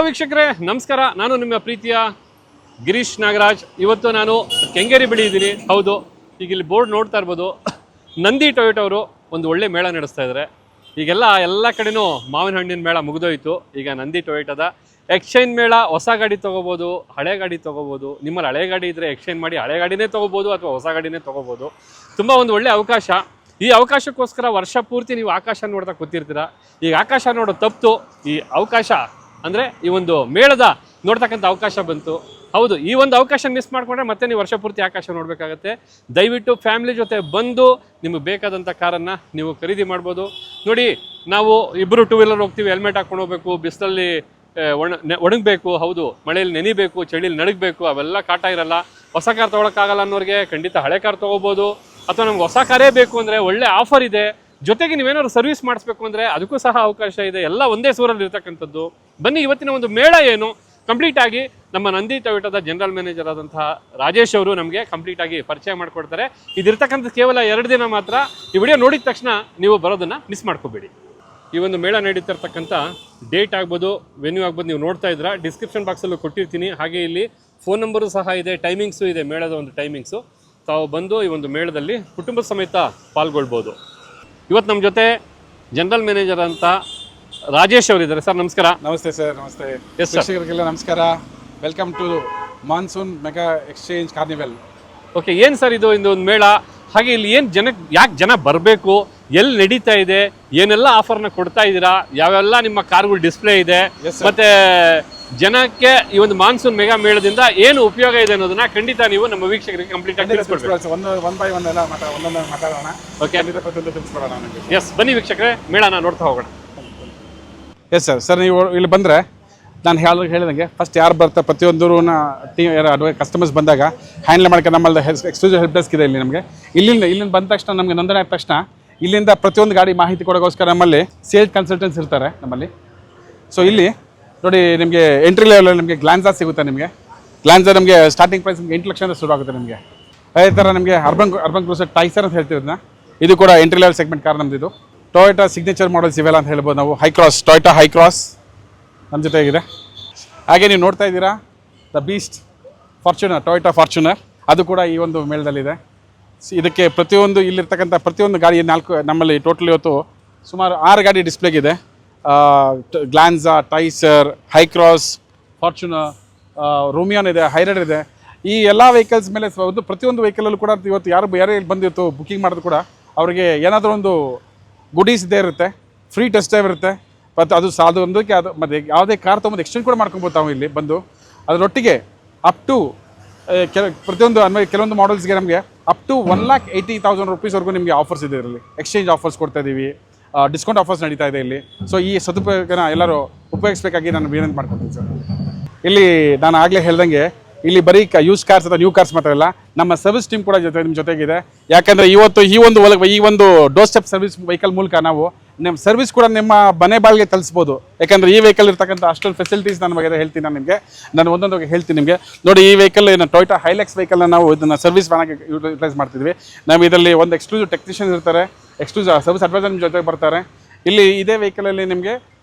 ವೀಕ್ಷಕರೇ ನಮಸ್ಕಾರ. ನಾನು ನಿಮ್ಮ ಪ್ರೀತಿಯ ಗಿರೀಶ್ ನಾಗರಾಜ್. ಇವತ್ತು ನಾನು ಕೆಂಗೇರಿ ಬಳಿ ಇದ್ದೀನಿ. ಹೌದು, ಈಗ ಇಲ್ಲಿ ಬೋರ್ಡ್ ನೋಡ್ತಾ ಇರ್ಬೋದು. ನಂದಿ ಟೊಯೋಟಾ ಅವರು ಒಂದು ಒಳ್ಳೆ ಮೇಳ ನಡೆಸ್ತಾ ಇದ್ದಾರೆ. ಎಲ್ಲ ಕಡೆನೂ ಮಾವಿನ ಹಣ್ಣಿನ ಮೇಳ ಮುಗಿದೋಯ್ತು. ಈಗ ನಂದಿ ಟೊಯೋಟಾದ ಎಕ್ಸ್ಚೇಂಜ್ ಮೇಳ. ಹೊಸ ಗಾಡಿ ತೊಗೋಬೋದು, ಹಳೆ ಗಾಡಿ ತೊಗೋಬೋದು. ನಿಮ್ಮಲ್ಲಿ ಹಳೆ ಗಾಡಿ ಇದ್ದರೆ ಎಕ್ಸ್ಚೇಂಜ್ ಮಾಡಿ ಹಳೆ ಗಾಡಿನೇ ತೊಗೋಬೋದು ಅಥವಾ ಹೊಸ ಗಾಡಿನೇ ತೊಗೋಬೋದು. ತುಂಬ ಒಂದು ಒಳ್ಳೆ ಅವಕಾಶ. ಈ ಅವಕಾಶಕ್ಕೋಸ್ಕರ ವರ್ಷ ಪೂರ್ತಿ ನೀವು ಆಕಾಶ ನೋಡ್ತಾ ಕೂತಿರ್ತೀರ. ಈಗ ಆಕಾಶ ನೋಡೋ ತಪ್ಪಿತು, ಈ ಅವಕಾಶ ಅಂದರೆ ಈ ಒಂದು ಮೇಳದ ನೋಡ್ತಕ್ಕಂಥ ಅವಕಾಶ ಬಂತು. ಹೌದು, ಈ ಒಂದು ಅವಕಾಶ ಮಿಸ್ ಮಾಡಿಕೊಂಡ್ರೆ ಮತ್ತೆ ನೀವು ವರ್ಷ ಪೂರ್ತಿ ಆಕಾಶ ನೋಡಬೇಕಾಗತ್ತೆ. ದಯವಿಟ್ಟು ಫ್ಯಾಮಿಲಿ ಜೊತೆ ಬಂದು ನಿಮಗೆ ಬೇಕಾದಂಥ ಕಾರನ್ನು ನೀವು ಖರೀದಿ ಮಾಡ್ಬೋದು. ನೋಡಿ, ನಾವು ಇಬ್ಬರು ಟೂ ವೀಲರ್ ಹೋಗ್ತೀವಿ, ಹೆಲ್ಮೆಟ್ ಹಾಕ್ಕೊಂಡು ಹೋಗ್ಬೇಕು, ಬಿಸಿಲಲ್ಲಿ ಒಣಗಬೇಕು. ಹೌದು, ಮಳೆಯಲ್ಲಿ ನೆನಿಬೇಕು, ಚಳಿಯಲ್ಲಿ ನಡಗಬೇಕು, ಅವೆಲ್ಲ ಕಾಟ ಇರಲ್ಲ. ಹೊಸ ಕಾರ್ ತೊಗೊಳಕ್ಕಾಗಲ್ಲ ಅನ್ನೋರಿಗೆ ಖಂಡಿತ ಹಳೆ ಕಾರ್ ತೊಗೋಬೋದು. ಅಥವಾ ನಮ್ಗೆ ಹೊಸ ಕಾರೇ ಬೇಕು ಅಂದರೆ ಒಳ್ಳೆ ಆಫರ್ ಇದೆ. ಜೊತೆಗೆ ನೀವೇನಾದ್ರು ಸರ್ವಿಸ್ ಮಾಡಿಸ್ಬೇಕು ಅಂದರೆ ಅದಕ್ಕೂ ಸಹ ಅವಕಾಶ ಇದೆ. ಎಲ್ಲ ಒಂದೇ ಸೂರಲ್ಲಿ ಇರ್ತಕ್ಕಂಥದ್ದು. ಬನ್ನಿ, ಇವತ್ತಿನ ಒಂದು ಮೇಳ ಏನು ಕಂಪ್ಲೀಟ್ ಆಗಿ ನಮ್ಮ ನಂದಿ ಟೊಯೋಟಾದ ಜನರಲ್ ಮ್ಯಾನೇಜರ್ ಆದಂತಹ ರಾಜೇಶ್ ಅವರು ನಮಗೆ ಕಂಪ್ಲೀಟ್ ಆಗಿ ಪರಿಚಯ ಮಾಡಿಕೊಡ್ತಾರೆ. ಇದಿರ್ತಕ್ಕಂಥ ಕೇವಲ 2 ದಿನ ಮಾತ್ರ. ಈ ವಿಡಿಯೋ ನೋಡಿದ ತಕ್ಷಣ ನೀವು ಬರೋದನ್ನು ಮಿಸ್ ಮಾಡ್ಕೋಬೇಡಿ. ಈ ಒಂದು ಮೇಳ ನಡೀತಿರ್ತಕ್ಕಂಥ ಡೇಟ್ ಆಗ್ಬೋದು, ವೆನ್ಯೂ ಆಗ್ಬೋದು, ನೀವು ನೋಡ್ತಾ ಇದ್ದೀರಾ. ಡಿಸ್ಕ್ರಿಪ್ಷನ್ ಬಾಕ್ಸಲ್ಲೂ ಕೊಟ್ಟಿರ್ತೀನಿ. ಹಾಗೆ ಇಲ್ಲಿ ಫೋನ್ ನಂಬರು ಸಹ ಇದೆ, ಟೈಮಿಂಗ್ಸು ಇದೆ, ಮೇಳದ ಒಂದು ಟೈಮಿಂಗ್ಸು. ತಾವು ಬಂದು ಈ ಒಂದು ಮೇಳದಲ್ಲಿ ಕುಟುಂಬದ ಸಮೇತ ಪಾಲ್ಗೊಳ್ಬೋದು. ಇವತ್ತು ನಮ್ಮ ಜೊತೆ ಜನರಲ್ ಮ್ಯಾನೇಜರ್ ಅಂತ ರಾಜೇಶ್ ಅವರಿದ್ದಾರೆ. ಸರ್ ನಮಸ್ಕಾರ. ನಮಸ್ತೆ ಸರ್. ನಮಸ್ತೆ. S sir. ವೀಕ್ಷಕರಿಗೆಲ್ಲ ನಮಸ್ಕಾರ. Welcome to monsoon mega exchange carnival. Okay, ಏನು ಸರ್ ಇದು ಒಂದು ಮೇಳ? ಹಾಗೆ ಇಲ್ಲಿ ಏನು ಯಾಕೆ ಜನ ಬರಬೇಕು, ಎಲ್ಲಿ ನಡೀತಾ ಇದೆ, ಏನೆಲ್ಲ ಆಫರ್ನ ಕೊಡ್ತಾ ಇದ್ದೀರಾ, ಯಾವೆಲ್ಲ ನಿಮ್ಮ ಕಾರ್ಗಳು ಡಿಸ್ಪ್ಲೇ ಇದೆ, ಮತ್ತೆ ಜನಕ್ಕೆ ಈ ಒಂದು ಮಾನ್ಸೂನ್ ಮೆಗಾ ಮೇಳದಿಂದ ಏನು ಉಪಯೋಗ ಇದೆ ಅನ್ನೋದನ್ನ ಖಂಡಿತ ನೀವು ನಮ್ಮ ವೀಕ್ಷಕರಿಗೆ ಕಂಪ್ಲೀಟ್ ಆಗಿ ತಿಳಿಸ್ಕೊಡ್ಬೇಕು. ಒಂದೊಂದು ಮಾತಾಡೋಣ. ಓಕೆ, ಎಸ್, ಬನ್ನಿ ವೀಕ್ಷಕರೇ, ಮೇಳನ ನೋಡ್ತಾ ಹೋಗೋಣ. Yes sir. ಸರ್, ನೀವು ಇಲ್ಲಿ ಬಂದರೆ ನಾನು ಹೇಳಿದಂಗೆ ಫಸ್ಟ್ ಯಾರು ಬರ್ತಾರೆ ಪ್ರತಿಯೊಂದು ಟೀಮ್ ಯಾರು ಕಸ್ಟಮರ್ಸ್ ಬಂದಾಗ ಹ್ಯಾಂಡಲ್ ಮಾಡ್ಕೊಂಡು ನಮ್ಮಲ್ಲಿ ಎಕ್ಸ್ಕ್ಲೂಸಿವ್ ಹೆಲ್ಪ್ ಡೆಸ್ಕ್ ಇದೆ ಇಲ್ಲಿ ನಮಗೆ. ಇಲ್ಲಿಂದ ಬಂದ ತಕ್ಷಣ ನಮಗೆ ನೋಂದಣಿ ಆದ ತಕ್ಷಣ ಇಲ್ಲಿಂದ ಪ್ರತಿಯೊಂದು ಗಾಡಿ ಮಾಹಿತಿ ಕೊಡೋಕ್ಕೋಸ್ಕರ ನಮ್ಮಲ್ಲಿ ಸೇಲ್ಸ್ ಕನ್ಸಲ್ಟೆಂಟ್ಸ್ ಇರ್ತಾರೆ ನಮ್ಮಲ್ಲಿ. ಸೊ ಇಲ್ಲಿ ನೋಡಿ, ನಿಮಗೆ ಎಂಟ್ರಿ ಲೆವೆಲಲ್ಲಿ ನಿಮಗೆ ಗ್ಲಾನ್ಸಾ ಸಿಗುತ್ತೆ. ನಿಮಗೆ ಗ್ಲಾನ್ಸಾ ನಮಗೆ ಸ್ಟಾರ್ಟಿಂಗ್ ಪ್ರೈಸ್ 8 ಲಕ್ಷದಿಂದ ಶುರು ಆಗುತ್ತೆ ನಿಮಗೆ. ಅದೇ ಥರ ನಿಮಗೆ ಅರ್ಬನ್ ಕ್ರೂಸರ್ ಟೈಸರ್ ಅಂತ ಹೇಳ್ತಿರೋದನ್ನ, ಇದು ಕೂಡ ಎಂಟ್ರಿ ಲೆವೆಲ್ ಸೆಗ್ಮೆಂಟ್ ಕಾರ್ ನಮ್ಮದು. ಇದು ಟೊಯೋಟಾ ಸಿಗ್ನೇಚರ್ ಮಾಡಲ್ಸ್ ಇವೆಲ್ಲ ಅಂತ ಹೇಳ್ಬೋದು ನಾವು. ಟೊಯೋಟಾ ಹೈ ಕ್ರಾಸ್ ನಮ್ಮ ಜೊತೆಗಿದೆ. ಹಾಗೆ ನೀವು ನೋಡ್ತಾ ಇದ್ದೀರಾ the beast Fortuner, Toyota Fortuner, ಅದು ಕೂಡ ಈ ಒಂದು ಮೇಳದಲ್ಲಿದೆ. ಇದಕ್ಕೆ ಪ್ರತಿಯೊಂದು ಇಲ್ಲಿರ್ತಕ್ಕಂಥ ಪ್ರತಿಯೊಂದು ಗಾಡಿ ನಮ್ಮಲ್ಲಿ ಟೋಟಲ್ ಇವತ್ತು ಸುಮಾರು 6 ಗಾಡಿ ಡಿಸ್ಪ್ಲೇಗಿದೆ. ಗ್ಲಾನ್ಸಾ, ಟೈಸರ್, ಹೈ ಕ್ರಾಸ್, ಫಾರ್ಚುನರ್, ರೋಮಿಯಾನ್ ಇದೆ, ಹೈರೈಡರ್ ಇದೆ. ಈ ಎಲ್ಲ ವೆಹಿಕಲ್ಸ್ ಮೇಲೆ ಒಂದು ಪ್ರತಿಯೊಂದು ವೆಹಿಕಲಲ್ಲೂ ಕೂಡ ಇವತ್ತು ಯಾರೇ ಬಂದಿತ್ತು ಬುಕಿಂಗ್ ಮಾಡೋದು ಕೂಡ ಅವರಿಗೆ ಏನಾದರೂ ಒಂದು ಗುಡೀಸ್ ಇದ್ದೇ ಇರುತ್ತೆ. ಫ್ರೀ ಟೆಸ್ಟ್ ಡ್ರೈವ್ ಇರುತ್ತೆ. ಮತ್ತು ಅದು ಒಂದಕ್ಕೆ ಅದು ಮತ್ತು ಯಾವುದೇ ಕಾರ್ ತೊಗೊಂಡು ಎಕ್ಸ್ಚೇಂಜ್ ಕೂಡ ಮಾಡ್ಕೊಬೋದು ತಾವು ಇಲ್ಲಿ ಬಂದು. ಅದರೊಟ್ಟಿಗೆ ಅಪ್ ಟು ಪ್ರತಿಯೊಂದು ಕೆಲವೊಂದು ಮಾಡಲ್ಸ್ಗೆ ನಮಗೆ ಅಪ್ ಟು 1,80,000 ರೂಪೀಸ್ವರೆಗೂ ನಿಮಗೆ ಆಫರ್ಸ್ ಇದೆ. ಇದರಲ್ಲಿ ಎಕ್ಸ್ಚೇಂಜ್ ಆಫರ್ಸ್ ಕೊಡ್ತಾ ಇದ್ದೀವಿ, ಡಿಸ್ಕೌಂಟ್ ಆಫರ್ಸ್ ನಡೀತಾ ಇದೆ ಇಲ್ಲಿ. ಸೊ ಈ ಸದುಪಯೋಗನ ಎಲ್ಲರೂ ಉಪಯೋಗಿಸಬೇಕಾಗಿ ನಾನು ವಿನಂತಿ ಮಾಡ್ಕೊತೀನಿ ಸರ್. ಇಲ್ಲಿ ನಾನು ಆಗಲೇ ಹೇಳ್ದಂಗೆ ಇಲ್ಲಿ ಬರೀ ಯೂಸ್ ಕಾರ್ಸ್ ಅಥವಾ ನ್ಯೂ ಕಾರ್ಸ್ ಮಾತ್ರ ಇಲ್ಲ, ನಮ್ಮ ಸರ್ವಿಸ್ ಟೀಮ್ ಕೂಡ ನಿಮ್ಮ ಜೊತೆಗಿದೆ. ಯಾಕಂದರೆ ಇವತ್ತು ಈ ಒಂದು ಡೋರ್ ಸ್ಟೆಪ್ ಸರ್ವಿಸ್ ವೆಹಿಕಲ್ ಮೂಲಕ ನಾವು ನಿಮ್ಮ ಸರ್ವಿಸ್ ಕೂಡ ನಿಮ್ಮ ಮನೆ ಬಾಳಿಗೆ ತಲುಪಿಸ್ಬೋದು. ಯಾಕಂದರೆ ಈ ವೆಹಿಕಲ್ ಇರ್ತಕ್ಕಂಥ ಅಷ್ಟೊಂದು ಫೆಸಿಲಿಟೀಸ್ ನನ್ನ ಬಗ್ಗೆ ಹೇಳ್ತೀನಿ ನಾನು ಒಂದೊಂದು ಹೇಳ್ತೀನಿ ನಿಮಗೆ. ನೋಡಿ, ಈ ವೆಹಿಕಲ್ ಟೊಯೋಟಾ ಹೈಲೆಕ್ಸ್ ವೆಹಿಕಲ್ನ ನಾವು ಇದನ್ನು ಸರ್ವಿಸ್ ವ್ಯಾನಾಗಿ ಯೂಟಿಲೈಸ್ ಮಾಡ್ತಿದ್ವಿ. ನಾವು ಇದರಲ್ಲಿ ಒಂದು ಎಕ್ಸ್ಕ್ಲೂಸಿವ್ ಟೆಕ್ನಿಷಿಯನ್ಸ್ ಇರ್ತಾರೆ, ಎಕ್ಸ್ಕ್ಲೂಸಿವ್ ಸರ್ವಿಸ್ ಅಡ್ವೈಸರ್ ನಿಮ್ಮ ಜೊತೆಗೆ ಬರ್ತಾರೆ. ಇಲ್ಲಿ ಇದೇ ವೆಹಿಕಲಲ್ಲಿ ನಿಮಗೆ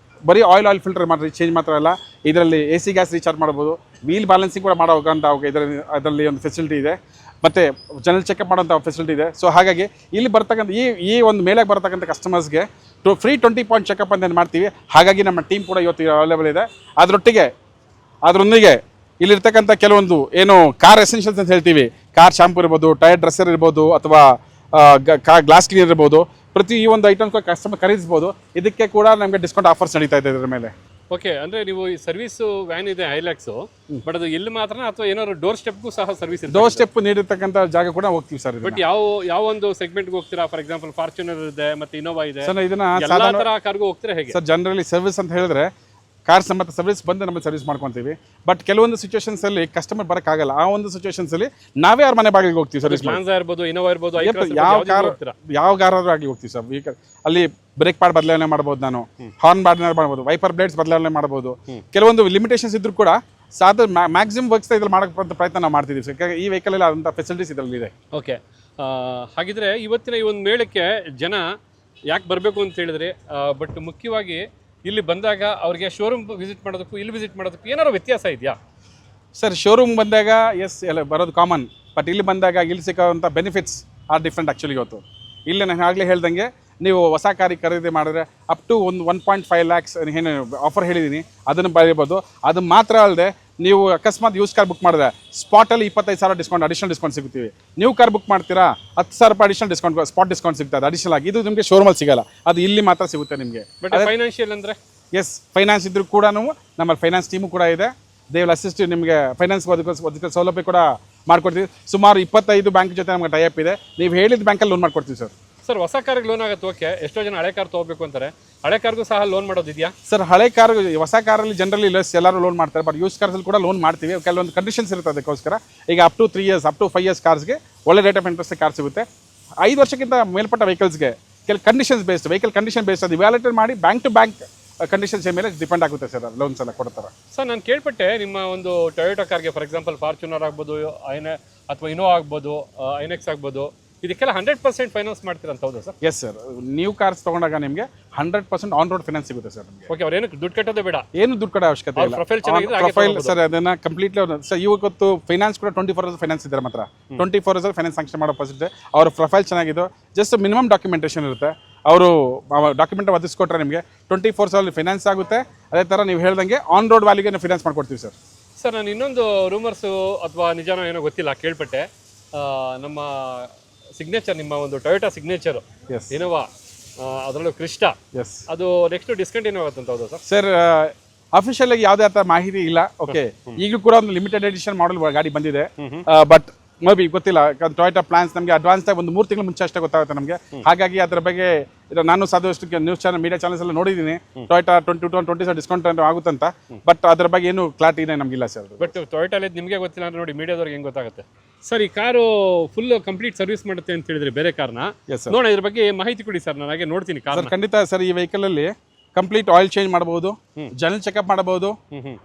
ಬರೀ ಆಯಿಲ್ ಫಿಲ್ಟರ್ ಮಾಡಿ ಚೇಂಜ್ ಮಾತ್ರ ಅಲ್ಲ, ಇದರಲ್ಲಿ AC ಗ್ಯಾಸ್ ರೀಚಾರ್ಜ್ ಮಾಡ್ಬೋದು, ವೀಲ್ ಬ್ಯಾಲೆನ್ಸಿಂಗ್ ಕೂಡ ಮಾಡೋಕ್ಕಂತ ಅದರಲ್ಲಿ ಒಂದು ಫೆಸಿಲಿಟಿ ಇದೆ, ಮತ್ತು ಜನರಲ್ ಚೆಕಪ್ ಮಾಡೋಂಥ ಫೆಸಿಲಿಟಿ ಇದೆ. ಸೊ ಹಾಗಾಗಿ ಇಲ್ಲಿ ಬರ್ತಕ್ಕಂಥ ಈ ಒಂದು ಮೇಲೆಗೆ ಬರ್ತಕ್ಕಂಥ ಕಸ್ಟಮರ್ಸ್ಗೆ ಫ್ರೀ 20 ಪಾಯಿಂಟ್ ಚೆಕಪ್ ಅಂತ ಮಾಡ್ತೀವಿ. ಹಾಗಾಗಿ ನಮ್ಮ ಟೀಮ್ ಕೂಡ ಇವತ್ತು ಅವೈಲೇಬಲ್ ಇದೆ. ಅದರೊಂದಿಗೆ ಇಲ್ಲಿರ್ತಕ್ಕಂಥ ಕೆಲವೊಂದು ಏನು ಕಾರ್ ಎಸೆನ್ಷಿಯಲ್ಸ್ ಅಂತ ಹೇಳ್ತೀವಿ, ಕಾರ್ ಶಾಂಪು ಇರ್ಬೋದು, ಟೈರ್ ಡ್ರೆಸ್ಸರ್ ಇರ್ಬೋದು, ಅಥವಾ ಗ್ಲಾಸ್ ಕ್ಲೀನರ್ ಇರ್ಬೋದು, ಈ ಒಂದು ಐಟಮ್ಸ್ ಕಸ್ಟಮರ್ ಖರೀದಿಸ್ಬೋದು. ಇದಕ್ಕೆ ಕೂಡ ನಮಗೆ ಡಿಸ್ಕೌಂಟ್ ಆಫರ್ಸ್ ನಡೀತಾ ಇದೆ ಇದರ ಮೇಲೆ. ಓಕೆ, ಅಂದರೆ ನೀವು ಈ ಸರ್ವಿಸ್ ವ್ಯಾನ್ ಇದೆ ಹೈಲಾಕ್ಸು, ಬಟ್ ಅದು ಎಲ್ಲಿ ಮಾತ್ರ ಅಥವಾ ಏನಾದ್ರು ಡೋರ್ ಸ್ಟೆಪ್ಗೂ ಸಹ ಸರ್ವಿಸ್ ಇದೆ? ಡೋರ್ ಸ್ಟೆಪ್ ನೀಡಿರ್ತಕ್ಕಂಥ ಜಾಗ ಕೂಡ ಹೋಗ್ತೀವಿ ಸರ್. ಬಟ್ ಯಾವ ಒಂದು ಸೆಗ್ಮೆಂಟ್ಗೆ ಹೋಗ್ತೀರಾ? ಫಾರ್ ಎಕ್ಸಾಂಪಲ್ ಫಾರ್ಚುನರ್ ಇದೆ, ಮತ್ತೆ ಇನೋವಾ ಇದೆ, ಸರ್. ಇದನ್ನ ಎಲ್ಲಾ ತರ ಕಾರ್ಗೂ ಹೋಗ್ತೀರಾ ಹೇಗೆ ಸರ್? ಜನರಲಿ ಸರ್ವಿಸ್ ಅಂತ ಹೇಳಿದ್ರೆ ಕಾರ್ ಸಮೇತ ಸರ್ವಿಸ್ ಬಂದು ನಮ್ಮ ಸರ್ವಿಸ್ ಮಾಡ್ಕೊತೀವಿ. ಬಟ್ ಕೆಲವೊಂದು ಸಿಚುವೇಶನ್ಸಲ್ಲಿ ಕಸ್ಟಮರ್ ಬರೋಕ್ಕಾಗಲ್ಲ. ಆ ಒಂದು ಸಿಚುವೇಶನ್ಸಲ್ಲಿ ನಾವೇ ಅವ್ರ ಮನೆ ಬಾಗಿಲಿಗೆ ಹೋಗ್ತೀವಿ ಸರ್ವಿಸ್. ಇರ್ಬೋದು, ಇನೋವಾ ಇರ್ಬೋದು, ಯಾವ ಕಾರ್ ಆದ್ರೂ ಆಗಲಿ ಹೋಗ್ತೀವಿ ಸರ್. ಅಲ್ಲಿ ಬ್ರೇಕ್ ಪ್ಯಾಡ್ ಬದಲಾವಣೆ ಮಾಡ್ಬೋದು, ನಾನು ಹಾರ್ನ್ ಬದಲಾವಣೆ ಮಾಡ್ಬೋದು, ವೈಪರ್ ಬ್ಲೇಡ್ಸ್ ಬದಲಾವಣೆ ಮಾಡ್ಬೋದು. ಕೆಲವೊಂದು ಲಿಮಿಟೇಷನ್ಸ್ ಇದ್ರೂ ಕೂಡ ಸಾಧ್ಯ ಮ್ಯಾಕ್ಸಿಮಮ್ ವರ್ಕ್ಸ್ ಇದ್ರಲ್ಲಿ ಮಾಡೋಕ್ಕೆ ಪ್ರಯತ್ನ ನಾವು ಮಾಡ್ತಿದ್ದೀವಿ ಸರ್. ಈ ವೆಹಿಕಲ್ ಎಲ್ಲ ಅಂಥ ಫೆಸಿಲಿಟೀಸ್ ಇದರಲ್ಲಿ ಇದೆ. ಓಕೆ, ಹಾಗಿದ್ರೆ ಇವತ್ತಿನ ಈ ಒಂದು ಮೇಳಕ್ಕೆ ಜನ ಯಾಕೆ ಬರಬೇಕು ಅಂತ ಹೇಳಿದ್ರೆ, ಬಟ್ ಮುಖ್ಯವಾಗಿ ಇಲ್ಲಿ ಬಂದಾಗ ಅವ್ರಿಗೆ ಶೋರೂಮ್ ವಿಸಿಟ್ ಮಾಡೋದಕ್ಕೂ ಇಲ್ಲಿ ವಿಸಿಟ್ ಮಾಡೋದಕ್ಕೂ ಏನಾದ್ರು ವ್ಯತ್ಯಾಸ ಇದೆಯಾ? ಸರ್ ಶೋರೂಮ್ ಬಂದಾಗ ಎಸ್ ಎಲ್ಲ ಬರೋದು ಕಾಮನ್, ಬಟ್ ಇಲ್ಲಿ ಬಂದಾಗ ಇಲ್ಲಿ ಸಿಗೋವಂಥ ಬೆನಿಫಿಟ್ಸ್ ಆರ್ ಡಿಫ್ರೆಂಟ್ ಆ್ಯಕ್ಚುಲಿ ಇವತ್ತು. ಇಲ್ಲಿ ನಾನು ಆಗಲೇ ಹೇಳ್ದಂಗೆ ನೀವು ಹೊಸ ಕಾರಿಗೆ ಖರೀದಿ ಮಾಡಿದ್ರೆ ಅಪ್ ಟು ಒಂದು 1.5 lakhs ಏನು ಆಫರ್ ಹೇಳಿದ್ದೀನಿ ಅದನ್ನು ಬರೀಬೋದು. ಅದು ಮಾತ್ರ ಅಲ್ಲದೆ ನೀವು ಅಕಸ್ಮಾತ್ ಯೂಸ್ ಕಾರ್ ಬುಕ್ ಮಾಡಿದ್ರೆ ಸ್ಪಾಟಲ್ಲಿ 25,000 ಡಿಸ್ಕೌಂಟ್ ಅಡಿಷನಲ್ ಡಿಸ್ಕೌಂಟ್ ಸಿಗ್ತೀವಿ. ನೀವು ಕಾರ್ ಬುಕ್ ಮಾಡ್ತೀರಾ 10,000 ರೂಪಾಯಿ ಅಡಿಷನಲ್ ಡಿಸ್ಕೌಂಟ್ ಸ್ಪಾಟ್ ಡಿಸ್ಕೌಂಟ್ ಸಿಗ್ತದೆ ಅಡಿಷನಲ್ ಆಗಿ. ಇದು ನಿಮಗೆ ಶೋರೂಮಲ್ಲಿ ಸಿಗಲ್ಲ, ಅದು ಇಲ್ಲಿ ಮಾತ್ರ ಸಿಗುತ್ತೆ ನಿಮಗೆ. ಬಟ್ ಫೈನಾನ್ಷಿಯಲ್ ಅಂದರೆ ಎಸ್ ಫೈನಾನ್ಸ್ ಇದ್ರೂ ಕೂಡ ನಮ್ಮಲ್ಲಿ ಫೈನಾನ್ಸ್ ಟೀಮು ಕೂಡ ಇದೆ. ದೇ ವಿಲ್ ಅಸಿಸ್ಟ್ ನಿಮಗೆ ಫೈನಾನ್ಸ್ ಅದಕ್ಕೆ ಸೌಲಭ್ಯ ಕೂಡ ಮಾಡ್ಕೊಡ್ತೀವಿ. ಸುಮಾರು 25 ಬ್ಯಾಂಕ್ ಜೊತೆ ನಮಗೆ ಟೈಅಪ್ ಇದೆ. ನೀವು ಹೇಳಿದ ಬ್ಯಾಂಕಲ್ಲಿ ಲೋನ್ ಮಾಡ್ಕೊಡ್ತೀವಿ ಸರ್. ಸರ್ ಹೊಸ ಕಾರ್ಗೆ ಲೋನ್ ಆಗುತ್ತೆ ಓಕೆ, ಎಷ್ಟೋ ಜನ ಹಳೆ ಕಾರ್ ತೊಗೋಬೇಕು ಅಂತಾರೆ, ಹಳೆ ಕಾರ್ಗೂ ಸಹ ಲೋನ್ ಮಾಡೋದಿದೆಯಾ? ಸರ್ ಹಳೆ ಕಾರ್ ಹೊಸ ಕಾರಲ್ಲಿ ಜನರಲಿ ಲೆಸ್ ಎಲ್ಲರೂ ಲೋನ್ ಮಾಡ್ತಾರೆ, ಬಟ್ ಯೂಸ್ ಕಾರ್ಸಲ್ಲಿ ಕೂಡ ಲೋನ್ ಮಾಡ್ತೀವಿ. ಕೆಲವೊಂದು ಕಂಡೀಷನ್ಸ್ ಇರುತ್ತೆ ಅದಕ್ಕೋಸ್ಕರ. ಈಗ up to 3 years up to 5 years ಕಾರ್ಸ್ಗೆ ಒಳ್ಳೆ ರೇಟ್ ಆಫ್ ಇಂಟ್ರೆಸ್ಟ್ ಕಾರ್ ಸಿಗುತ್ತೆ. 5 ವರ್ಷಕ್ಕಿಂತ ಮೇಲ್ಪಟ್ಟ ವೆಹಿಕಲ್ಸ್ಗೆ ಕೆಲವು conditions based vehicle condition based ಅದು ವ್ಯಾಲಿಡೇಟ್ ಮಾಡಿ ಬ್ಯಾಂಕ್ ಟು ಬ್ಯಾಂಕ್ ಕಂಡೀಷನ್ಸ್ ಮೇಲೆ ಡಿಪೆಂಡ್ ಆಗುತ್ತೆ ಸರ್, ಲೋನ್ಸ್ ಎಲ್ಲ ಕೊಡ್ತಾರೆ. ಸರ್ ನಾನು ಕೇಳ್ಪಟ್ಟೆ ನಿಮ್ಮ ಒಂದು ಟೊಯೋಟಾ ಕಾರ್ಗೆ ಫಾರ್ ಎಕ್ಸಾಂಪಲ್ ಫಾರ್ಚುನರ್ ಆಗ್ಬೋದು, ಅಥವಾ ಇನೋವಾ ಆಗ್ಬೋದು, ಐನೆಕ್ಸ್ ಆಗ್ಬೋದು, ಇದಕ್ಕೆಲ್ಲ 100% ಫೈನಾನ್ಸ್ ಮಾಡ್ತೀರಂತ ಹೌದಾ sir? Yes sir, new cars ತೊಗೊಂಡಾಗ ನಿಮಗೆ 100% ಆನ್ ರೋಡ್ ಫೈನಾನ್ಸ್ ಸಿಗುತ್ತೆ ಸರ್ ನಿಮಗೆ. ಓಕೆ, ಅವ್ರು ಏನಕ್ಕೆ ದುಡ್ಡು ಕಟ್ಟೋದೇ ಬೇಡ, ಏನು ದುಡ್ಡು ಕಟ್ಟೋ ಅವಶ್ಯಕತೆ ಇಲ್ಲ. ಪ್ರೊಫೈಲ್ ಚೆನ್ನಾಗಿದೆ ಪ್ರೊಫೈಲ್ ಸರ್ ಅದನ್ನ ಕಂಪ್ಲೀಟ್ಲಿ ಸರ್ ಇವತ್ತು ಫೈನಾನ್ಸ್ ಕೂಡ 24 hours ಫೈನಾನ್ಸ್ ಇದ್ದಾರೆ ಮಾತ್ರ. 24 hours ಫೈನಾನ್ಸ್ ಸ್ಯಾಂಕ್ಷನ್ ಮಾಡೋ ಪರ್ಸೆಂಟ್ ಅವ್ರ ಪ್ರೊಫೈಲ್ ಚೆನ್ನಾಗಿದ್ದು ಜಸ್ಟ್ ಮಿನಿಮಮ್ ಡಾಕ್ಯುಮೆಂಟೇಷನ್ ಇರುತ್ತೆ. ಅವರು ಡಾಕ್ಯುಮೆಂಟ್ ಒದಗಿಸ್ಕೊಟ್ರೆ ನಿಮಗೆ 24 hours ಫೈನಾನ್ಸ್ ಆಗುತ್ತೆ. ಅದೇ ಥರ ನೀವು ಹೇಳ್ದಂಗೆ ಆನ್ ರೋಡ್ ವ್ಯಾಲ್ಯೂಗೆ ನಾವು ಫೈನಾನ್ಸ್ ಮಾಡ್ಕೊಡ್ತೀವಿ ಸರ್. ಸರ್ ನಾನು ಇನ್ನೊಂದು ರೂಮರ್ಸು ಅಥವಾ ನಿಜಾನೋ ಏನೋ ಗೊತ್ತಿಲ್ಲ ಕೇಳ್ಪಟ್ಟೆ, ನಮ್ಮ ಸಿಗ್ನೇಚರ್ ನಿಮ್ಮ ಒಂದು ಟೊಯೋಟಾ ಸಿಗ್ನೇಚರು ಇನೋವಾ ಅದರಲ್ಲೂ ಕ್ರಿಸ್ಟಾ ಅದು ನೆಕ್ಸ್ಟ್ ಡಿಸ್ಕಂಟಿನ್ಯೂ ಆಗುತ್ತೆ ಅಂತ ಹೌದಾ ಸರ್? ಸರ್ ಅಫಿಷಿಯಲ್ ಆಗಿ ಯಾವುದೇ ಥರ ಮಾಹಿತಿ ಇಲ್ಲ. ಓಕೆ, ಈಗಲೂ ಕೂಡ ಒಂದು ಲಿಮಿಟೆಡ್ ಎಡಿಷನ್ ಮಾಡಲ್ ಗಾಡಿ ಬಂದಿದೆ, ಬಟ್ ಮೇ ಬಿ ಗೊತ್ತಿಲ್ಲ. ಟೊಯೋಟಾ ಪ್ಲಾನ್ಸ್ ನಮಗೆ ಅಡ್ವಾನ್ಸ್ ಆಗಿ ಒಂದು 3 ತಿಂಗಳು ಮುಂಚೆ ಅಷ್ಟೇ ಗೊತ್ತಾಗುತ್ತೆ ನಮಗೆ. ಹಾಗಾಗಿ ಅದರ ಬಗ್ಗೆ ನಾನು ಸಾದಷ್ಟು ನ್ಯೂಸ್ ಚಾನಲ್ ಮೀಡಿಯಾ ಚಾನಲ್ಸ್ ಎಲ್ಲ ನೋಡಿದ್ದೀನಿ ಟೊಯೋಟಾ 20% ಡಿಸ್ಕೌಂಟ್ ಆಗುತ್ತಂತ, ಬಟ್ ಅದ್ರ ಬಗ್ಗೆ ಏನು ಕ್ಲಾರಿಟಿ ಇದೆ ನಮಗಿಲ್ಲ ಸರ್. ಬಟ್ ಟೊಯೋಟಾಲಿ ನಿಮಗೆ ಗೊತ್ತಿಲ್ಲ ಅಂದ್ರೆ ನೋಡಿ ಮೀಡಿಯಾದವ್ರಿಗೆ ಹೆಂಗೆ ಗೊತ್ತಾಗುತ್ತೆ? ಸರ್ ಈ ಕಾರು ಫುಲ್ ಕಂಪ್ಲೀಟ್ ಸರ್ವಿಸ್ ಮಾಡುತ್ತೆ ಅಂತ ಹೇಳಿದ್ರೆ ಬೇರೆ ಕಾರ್ನ ನೋಡೋಣ, ಇದ್ರ ಬಗ್ಗೆ ಮಾಹಿತಿ ಕೊಡಿ ಸರ್, ನಾನು ಹಾಗೆ ನೋಡ್ತೀನಿ ಕಾರ್. ಖಂಡಿತ ಸರ್, ಈ ವೆಹಿಕಲ್ ಅಲ್ಲಿ ಕಂಪ್ಲೀಟ್ ಆಯಿಲ್ ಚೇಂಜ್ ಮಾಡಬಹುದು, ಜನರಲ್ ಚೆಕಪ್ ಮಾಡಬಹುದು,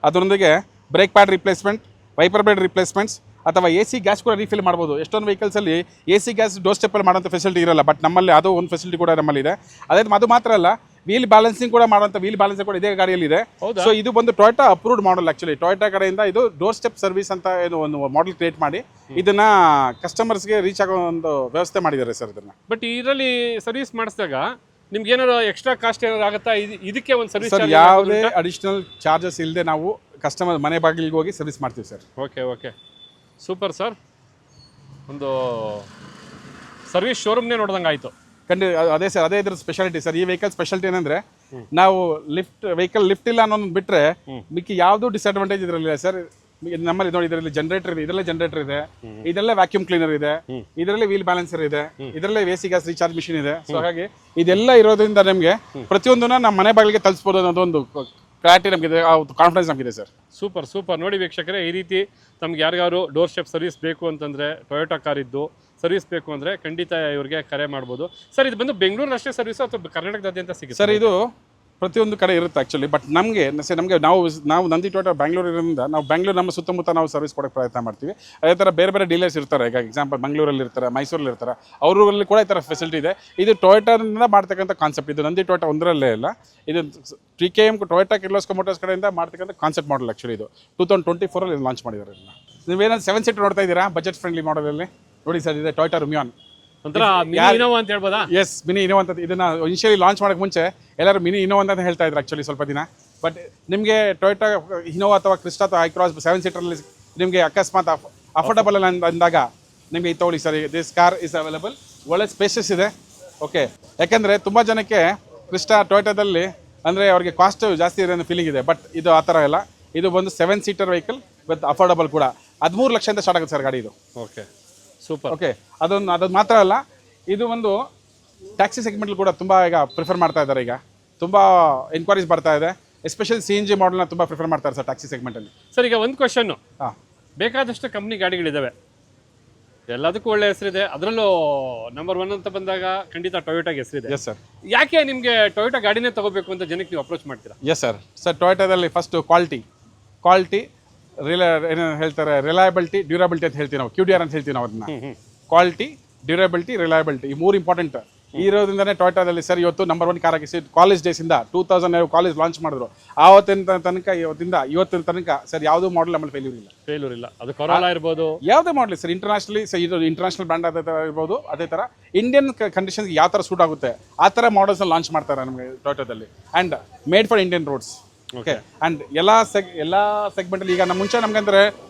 ಅದರೊಂದಿಗೆ brake pad replacement, wiper blade replacements ಅಥವಾ AC ಗ್ಯಾಸ್ ಕೂಡ ರೀಫಿಲ್ ಮಾಡ್ಬೋದು. ಎಷ್ಟೊಂದು ವೆಹಿಕಲ್ಸಲ್ಲಿ AC ಗ್ಯಾಸ್ ಡೋರ್ ಸ್ಟೆಪ್ಪಲ್ಲಿ ಮಾಡೋಂಥ ಫೆಸಿಲಿಟಿ ಇರಲ್ಲ, ಬಟ್ ನಮ್ಮಲ್ಲಿ ಅದು ಒಂದು ಫೆಸಿಲಿಟಿ ಕೂಡ ನಮ್ಮಲ್ಲಿದೆ. ಅದೇ ಅದು ಮಾತ್ರ ಅಲ್ಲ, ವೀಲ್ ಬ್ಯಾಲೆನ್ಸಿಂಗ್ ಕೂಡ ಮಾಡುವಂಥ ವೀಲ್ ಬ್ಯಾಲೆನ್ಸಿಂಗ್ ಕೂಡ ಇದೇ ಗಾಡಿಯಲ್ಲಿ ಇದೆ. ಸೊ ಇದು ಬಂದು ಟೊಯೋಟಾ ಅಪ್ರೂವ್ಡ್ ಮಾಡಲ್. ಆಕ್ಚುಲಿ ಟೊಯೋಟಾ ಕಡೆಯಿಂದ ಇದು ಡೋರ್ ಸ್ಟೆಪ್ ಸರ್ವಿಸ್ ಅಂತ ಏನು ಒಂದು ಮಾಡಲ್ ಕ್ರಿಯೇಟ್ ಮಾಡಿ ಇದನ್ನ ಕಸ್ಟಮರ್ಸ್ಗೆ ರೀಚ್ ಆಗೋ ಒಂದು ವ್ಯವಸ್ಥೆ ಮಾಡಿದ್ದಾರೆ ಸರ್ ಇದನ್ನ. ಬಟ್ ಇದರಲ್ಲಿ ಸರ್ವಿಸ್ ಮಾಡಿಸಿದಾಗ ನಿಮ್ಗೆ ಏನಾದ್ರು ಎಕ್ಸ್ಟ್ರಾ ಕಾಸ್ಟ್ ಏನಾದ್ರು ಆಗುತ್ತಾ? ಇದಕ್ಕೆ ಒಂದು ಸರ್ವಿಸ್ ಸರ್ ಯಾವುದೇ ಅಡಿಷನಲ್ ಚಾರ್ಜಸ್ ಇಲ್ಲದೆ ನಾವು ಕಸ್ಟಮರ್ ಮನೆ ಬಾಗಿಲಿಗೆ ಹೋಗಿ ಸರ್ವಿಸ್ ಮಾಡ್ತೀವಿ sir. Okay okay, super sir. ಒಂದು ಸರ್ವಿಸ್ ಶೋರೂಮ್ನೇ ನೋಡ್ದಂಗೆ ಆಯಿತು. ಅದೇ ಸರ್, ಅದೇ ಇದ್ರ ಸ್ಪೆಷಾಲಿಟಿ ಸರ್. ಈ ವೆಹಿಕಲ್ ಸ್ಪೆಷಾಲಿಟಿ ಏನಂದ್ರೆ ನಾವು ವೆಹಿಕಲ್ ಲಿಫ್ಟ್ ಇಲ್ಲ ಅನ್ನೋದು ಬಿಟ್ಟರೆ ಮಿಕ್ಕಿ ಯಾವುದು ಡಿಸ್ಅಡ್ವಾಂಟೇಜ್ ಇದರಲ್ಲಿಲ್ಲ ಸರ್. ನಮ್ಮಲ್ಲಿ ನೋಡಿ, ಇದರಲ್ಲಿ ಜನರೇಟರ್ ಇದೆ, ಇದರಲ್ಲೇ ಜನರೇಟರ್ ಇದೆ, ಇದರಲ್ಲೇ ವ್ಯಾಕ್ಯೂಮ್ ಕ್ಲೀನರ್ ಇದೆ, ಇದರಲ್ಲೇ ವೀಲ್ ಬ್ಯಾಲೆನ್ಸರ್ ಇದೆ, ಇದರಲ್ಲೇ AC ಗ್ಯಾಸ್ ರೀಚಾರ್ಜ್ ಮಿಷಿನ್ ಇದೆ. ಸೊ ಹಾಗಾಗಿ ಇದೆಲ್ಲ ಇರೋದ್ರಿಂದ ನಮಗೆ ಪ್ರತಿಯೊಂದನ್ನ ನಮ್ಮ ಮನೆ ಬಾಗಿಲಿಗೆ ತಲುಪಿಸಬಹುದು ಅನ್ನೋದೊಂದು ಕ್ಲಾರಿಟಿ ನಮಗಿದೆ, ಕಾನ್ಫಿಡೆನ್ಸ್ ನಮಗಿದೆ ಸರ್. Super super. ನೋಡಿ ವೀಕ್ಷಕರೇ, ಈ ರೀತಿ ತಮ್ಗೆ ಯಾರಿಗಾರು ಡೋರ್ ಸ್ಟೆಪ್ ಸರ್ವಿಸ್ ಬೇಕು ಅಂತಂದರೆ, ಟೊಯೋಟಾ ಕಾರ್ ಇದ್ದು ಸರ್ವಿಸ್ ಬೇಕು ಅಂದರೆ ಖಂಡಿತ ಇವ್ರಿಗೆ ಕರೆ ಮಾಡ್ಬೋದು ಸರ್. ಇದು ಬಂದು ಬೆಂಗಳೂರು ಅಷ್ಟೇ ಸರ್ವಿಸ್ ಅಥವಾ ಕರ್ನಾಟಕದಾದ್ಯಂತ ಸಿಗುತ್ತೆ ಸರ್? ಇದು ಪ್ರತಿಯೊಂದು ಕಡೆ ಇರುತ್ತೆ ಆ್ಯಕ್ಚುಲಿ, ಬಟ್ ನಮಗೆ ನಾವು ನಂದಿ ಟೊಯೋಟಾ ಬ್ಯಾಂಗ್ಳೂರ್ ಇರೋದ್ರಿಂದ ನಾವು ಬ್ಯಾಂಗ್ಳೂರು ನಮ್ಮ ಸುತ್ತಮುತ್ತ ನಾವು ಸರ್ವಿಸ್ ಕೊಡೋಕ್ಕೆ ಪ್ರಯತ್ನ ಮಾಡ್ತೀವಿ. ಅದೇ ಥರ ಬೇರೆ ಬೇರೆ ಡೀಲರ್ಸ್ ಇರ್ತಾರೆ. ಈಗ ಎಕ್ಸಾಂಪಲ್ ಮಂಗಳೂರಲ್ಲಿ ಇರ್ತಾರೆ, ಮೈಸೂರಲ್ಲಿ ಇರ್ತಾರೆ, ಅವರಲ್ಲಿ ಕೂಡ ಈ ಥರ ಫೆಸಿಲಿಟಿ ಇದೆ. ಇದು ಟೊಯೋಟಾದಿಂದ ಮಾಡ್ತಕ್ಕಂಥ ಕಾನ್ಸೆಪ್ಟ್. ಇದು ನಂದಿ ಟೊಯೋಟಾ ಒಂದರಲ್ಲೇ ಇಲ್ಲ, ಇದು TKM ಟೊಯೋಟಾ ಕಿರ್ಲೋಸ್ಕರ್ ಮೋಟರ್ಸ್ ಕಡೆಯಿಂದ ಮಾಡ್ತಕ್ಕಂಥ ಕಾನ್ಸೆಪ್ಟ್ ಮಾಡಲ್. ಆ್ಯಕ್ಚುಲಿ ಇದು 2024 ಲಾಂಚ್ ಮಾಡಿದ್ದಾರೆ. ನೀವೇನಾದ್ರು 7 ಸೀಟರ್ ನೋಡ್ತಾ ಇದ್ದೀರಾ ಬಜೆಟ್ ಫ್ರೆಂಡ್ಲಿ ಮಾಡಲಲ್ಲಿ? ನೋಡಿ ಸರ್, ಇದೆ ಟೊಯೋಟಾ ರುಮಿಯಾನ್ ಒಂಥರ ಮಿನಿ ಇನೋವಾ ಅಂತ ಹೇಳ್ಬೋದಾ? ಎಸ್, ಮಿನಿ ಇನೋವಾ ಅಂತ. ಇದನ್ನ ಇನಿಷಿಯಲಿ ಲಾಂಚ್ ಮಾಡೋಕ್ಕೆ ಮುಂಚೆ ಎಲ್ಲರೂ ಮಿನಿ ಇನೋವಾ ಅಂತ ಹೇಳ್ತಾ ಇದ್ರು ಆ್ಯಕ್ಚುಲಿ ಸ್ವಲ್ಪ ದಿನ. ಬಟ್ ನಿಮಗೆ ಟೊಯೋಟಾ ಇನೋವಾ ಅಥವಾ ಕ್ರಿಸ್ಟಾ ಅಥವಾ ಐಕ್ರಾಸ್ 7 ಸೀಟರ್ಲ್ಲಿ ನಿಮಗೆ ಅಕಸ್ಮಾತ್ ಅಫೋರ್ಡಬಲ್ ಅಂದಾಗ ನಿಮಗೆ ತಗೊಳ್ಳಿ sir. This car is available. ಒಳ್ಳೆ ಸ್ಪೇಸಸ್ ಇದೆ. ಓಕೆ, ಯಾಕೆಂದರೆ ತುಂಬ ಜನಕ್ಕೆ ಕ್ರಿಸ್ಟಾ ಟೊಯೋಟಾದಲ್ಲಿ ಅಂದರೆ ಅವ್ರಿಗೆ ಕಾಸ್ಟ್ ಜಾಸ್ತಿ ಇದೆ ಅನ್ನೋ ಫೀಲಿಂಗ್ ಇದೆ, ಬಟ್ ಇದು ಆ ಥರ ಇಲ್ಲ. ಇದು ಒಂದು 7 ಸೀಟರ್ ವೆಹಿಕಲ್ ವಿತ್ ಅಫೋರ್ಡಬಲ್ ಕೂಡ. 13 ಲಕ್ಷದಿಂದ ಸ್ಟಾರ್ಟ್ ಆಗುತ್ತೆ ಸರ್ ಗಾಡಿ ಇದು. Okay, super. ಓಕೆ, ಅದು ಮಾತ್ರ ಅಲ್ಲ, ಇದು ಒಂದು ಟ್ಯಾಕ್ಸಿ ಸೆಗ್ಮೆಂಟ್ ಕೂಡ ತುಂಬ ಈಗ ಪ್ರಿಫರ್ ಮಾಡ್ತಾ ಇದ್ದಾರೆ. ಈಗ ತುಂಬ ಎನ್ಕ್ವೈರೀಸ್ ಬರ್ತಾ ಇದೆ, ಎಸ್ಪೆಷಲಿ CNG ಮಾಡಲ್ನ ತುಂಬ ಪ್ರಿಫರ್ ಮಾಡ್ತಾರೆ ಸರ್ ಟ್ಯಾಕ್ಸಿ ಸೆಗ್ಮೆಂಟಲ್ಲಿ. ಸರ್ ಈಗ ಒಂದು ಕ್ವಶನ್ನು, ಬೇಕಾದಷ್ಟು ಕಂಪ್ನಿ ಗಾಡಿಗಳಿದ್ದಾವೆ, ಎಲ್ಲದಕ್ಕೂ ಒಳ್ಳೆ ಹೆಸರಿದೆ, ಅದರಲ್ಲೂ ನಂಬರ್ 1 ಅಂತ ಬಂದಾಗ ಖಂಡಿತ ಟೊಯೋಟಾಗೆ ಹೆಸರಿದೆ. Yes sir. ಯಾಕೆ ನಿಮಗೆ ಟೊಯೋಟಾ ಗಾಡಿನೇ ತಗೋಬೇಕು ಅಂತ ಜನಕ್ಕೆ ನೀವು ಅಪ್ರೋಚ್ ಮಾಡ್ತೀರಾ? Yes sir. ಟೊಯೋಟಾದಲ್ಲಿ ಫಸ್ಟ್ ಕ್ವಾಲಿಟಿ ಏನು ಹೇಳ್ತಾರೆ, ರಿಲಯಬಿಲಿಟಿ, ಡ್ಯೂರಬಿಲಿಟಿ ಅಂತ ಹೇಳ್ತೀವಿ ನಾವು. QDR ಅಂತ ಹೇಳ್ತೀವಿ ನಾವು ಅದನ್ನ. ಕ್ವಾಲಿಟಿ, ಡ್ಯೂರಬಿಲಿಟಿ, ರಿಲಯಬಿಲಿಟಿ, ಈ 3 ಇಂಪಾರ್ಟೆಂಟ್. ಇರೋದ್ರಿಂದನೇ ಟೊಯೋಟಾದಲ್ಲಿ ಸರ್ ಇವತ್ತು ನಂಬರ್ 1 ಕಾರ್ ಆಗಿ ಕಾಲೇಜ್ ಡೇಸಿಂದ 2000 ಕಾಲೇಜ್ ಲಾಂಚ್ ಮಾಡಿದ್ರು ಆವತ್ತಿನ ತನಕ ಇವತ್ತಿನ ತನಕ ಸರ್ ಯಾವುದೋ ಮಾಡಲ್ ನಮ್ಮಲ್ಲಿ ಫೇಲ್ಯೂರ್ ಇಲ್ಲ. ಅದು ಕೊರೋಲಾ ಇರ್ಬೋದು, ಯಾವುದೇ ಮಾಡಲಿ ಸರ್ ಇಂಟರ್ನ್ಯಾಷನಲಿ ಸರ್ ಇದು ಇಂಟರ್ನ್ಯಾಷನಲ್ ಬ್ರ್ಯಾಂಡ್ ಅದೇ ಥರ ಇರ್ಬೋದು, ಅದೇ ಥರ ಇಂಡಿಯನ್ ಕಂಡೀಷನ್ಗೆ ಯಾವ ಥರ ಸೂಟ್ ಆಗುತ್ತೆ ಆ ಥರ ಮಾಡಲ್ಸ್ನ ಲಾಂಚ್ ಮಾಡ್ತಾರೆ ನಮಗೆ ಟೊಯೋಟಾದಲ್ಲಿ. And made for Indian roads. Okay and ಎಲ್ಲ ಸೆಗ್ಮೆಂಟಲ್ಲಿ ಈಗ ನಮ್ಮ ಮುಂಚೆ ನಮಗಂದ್ರೆ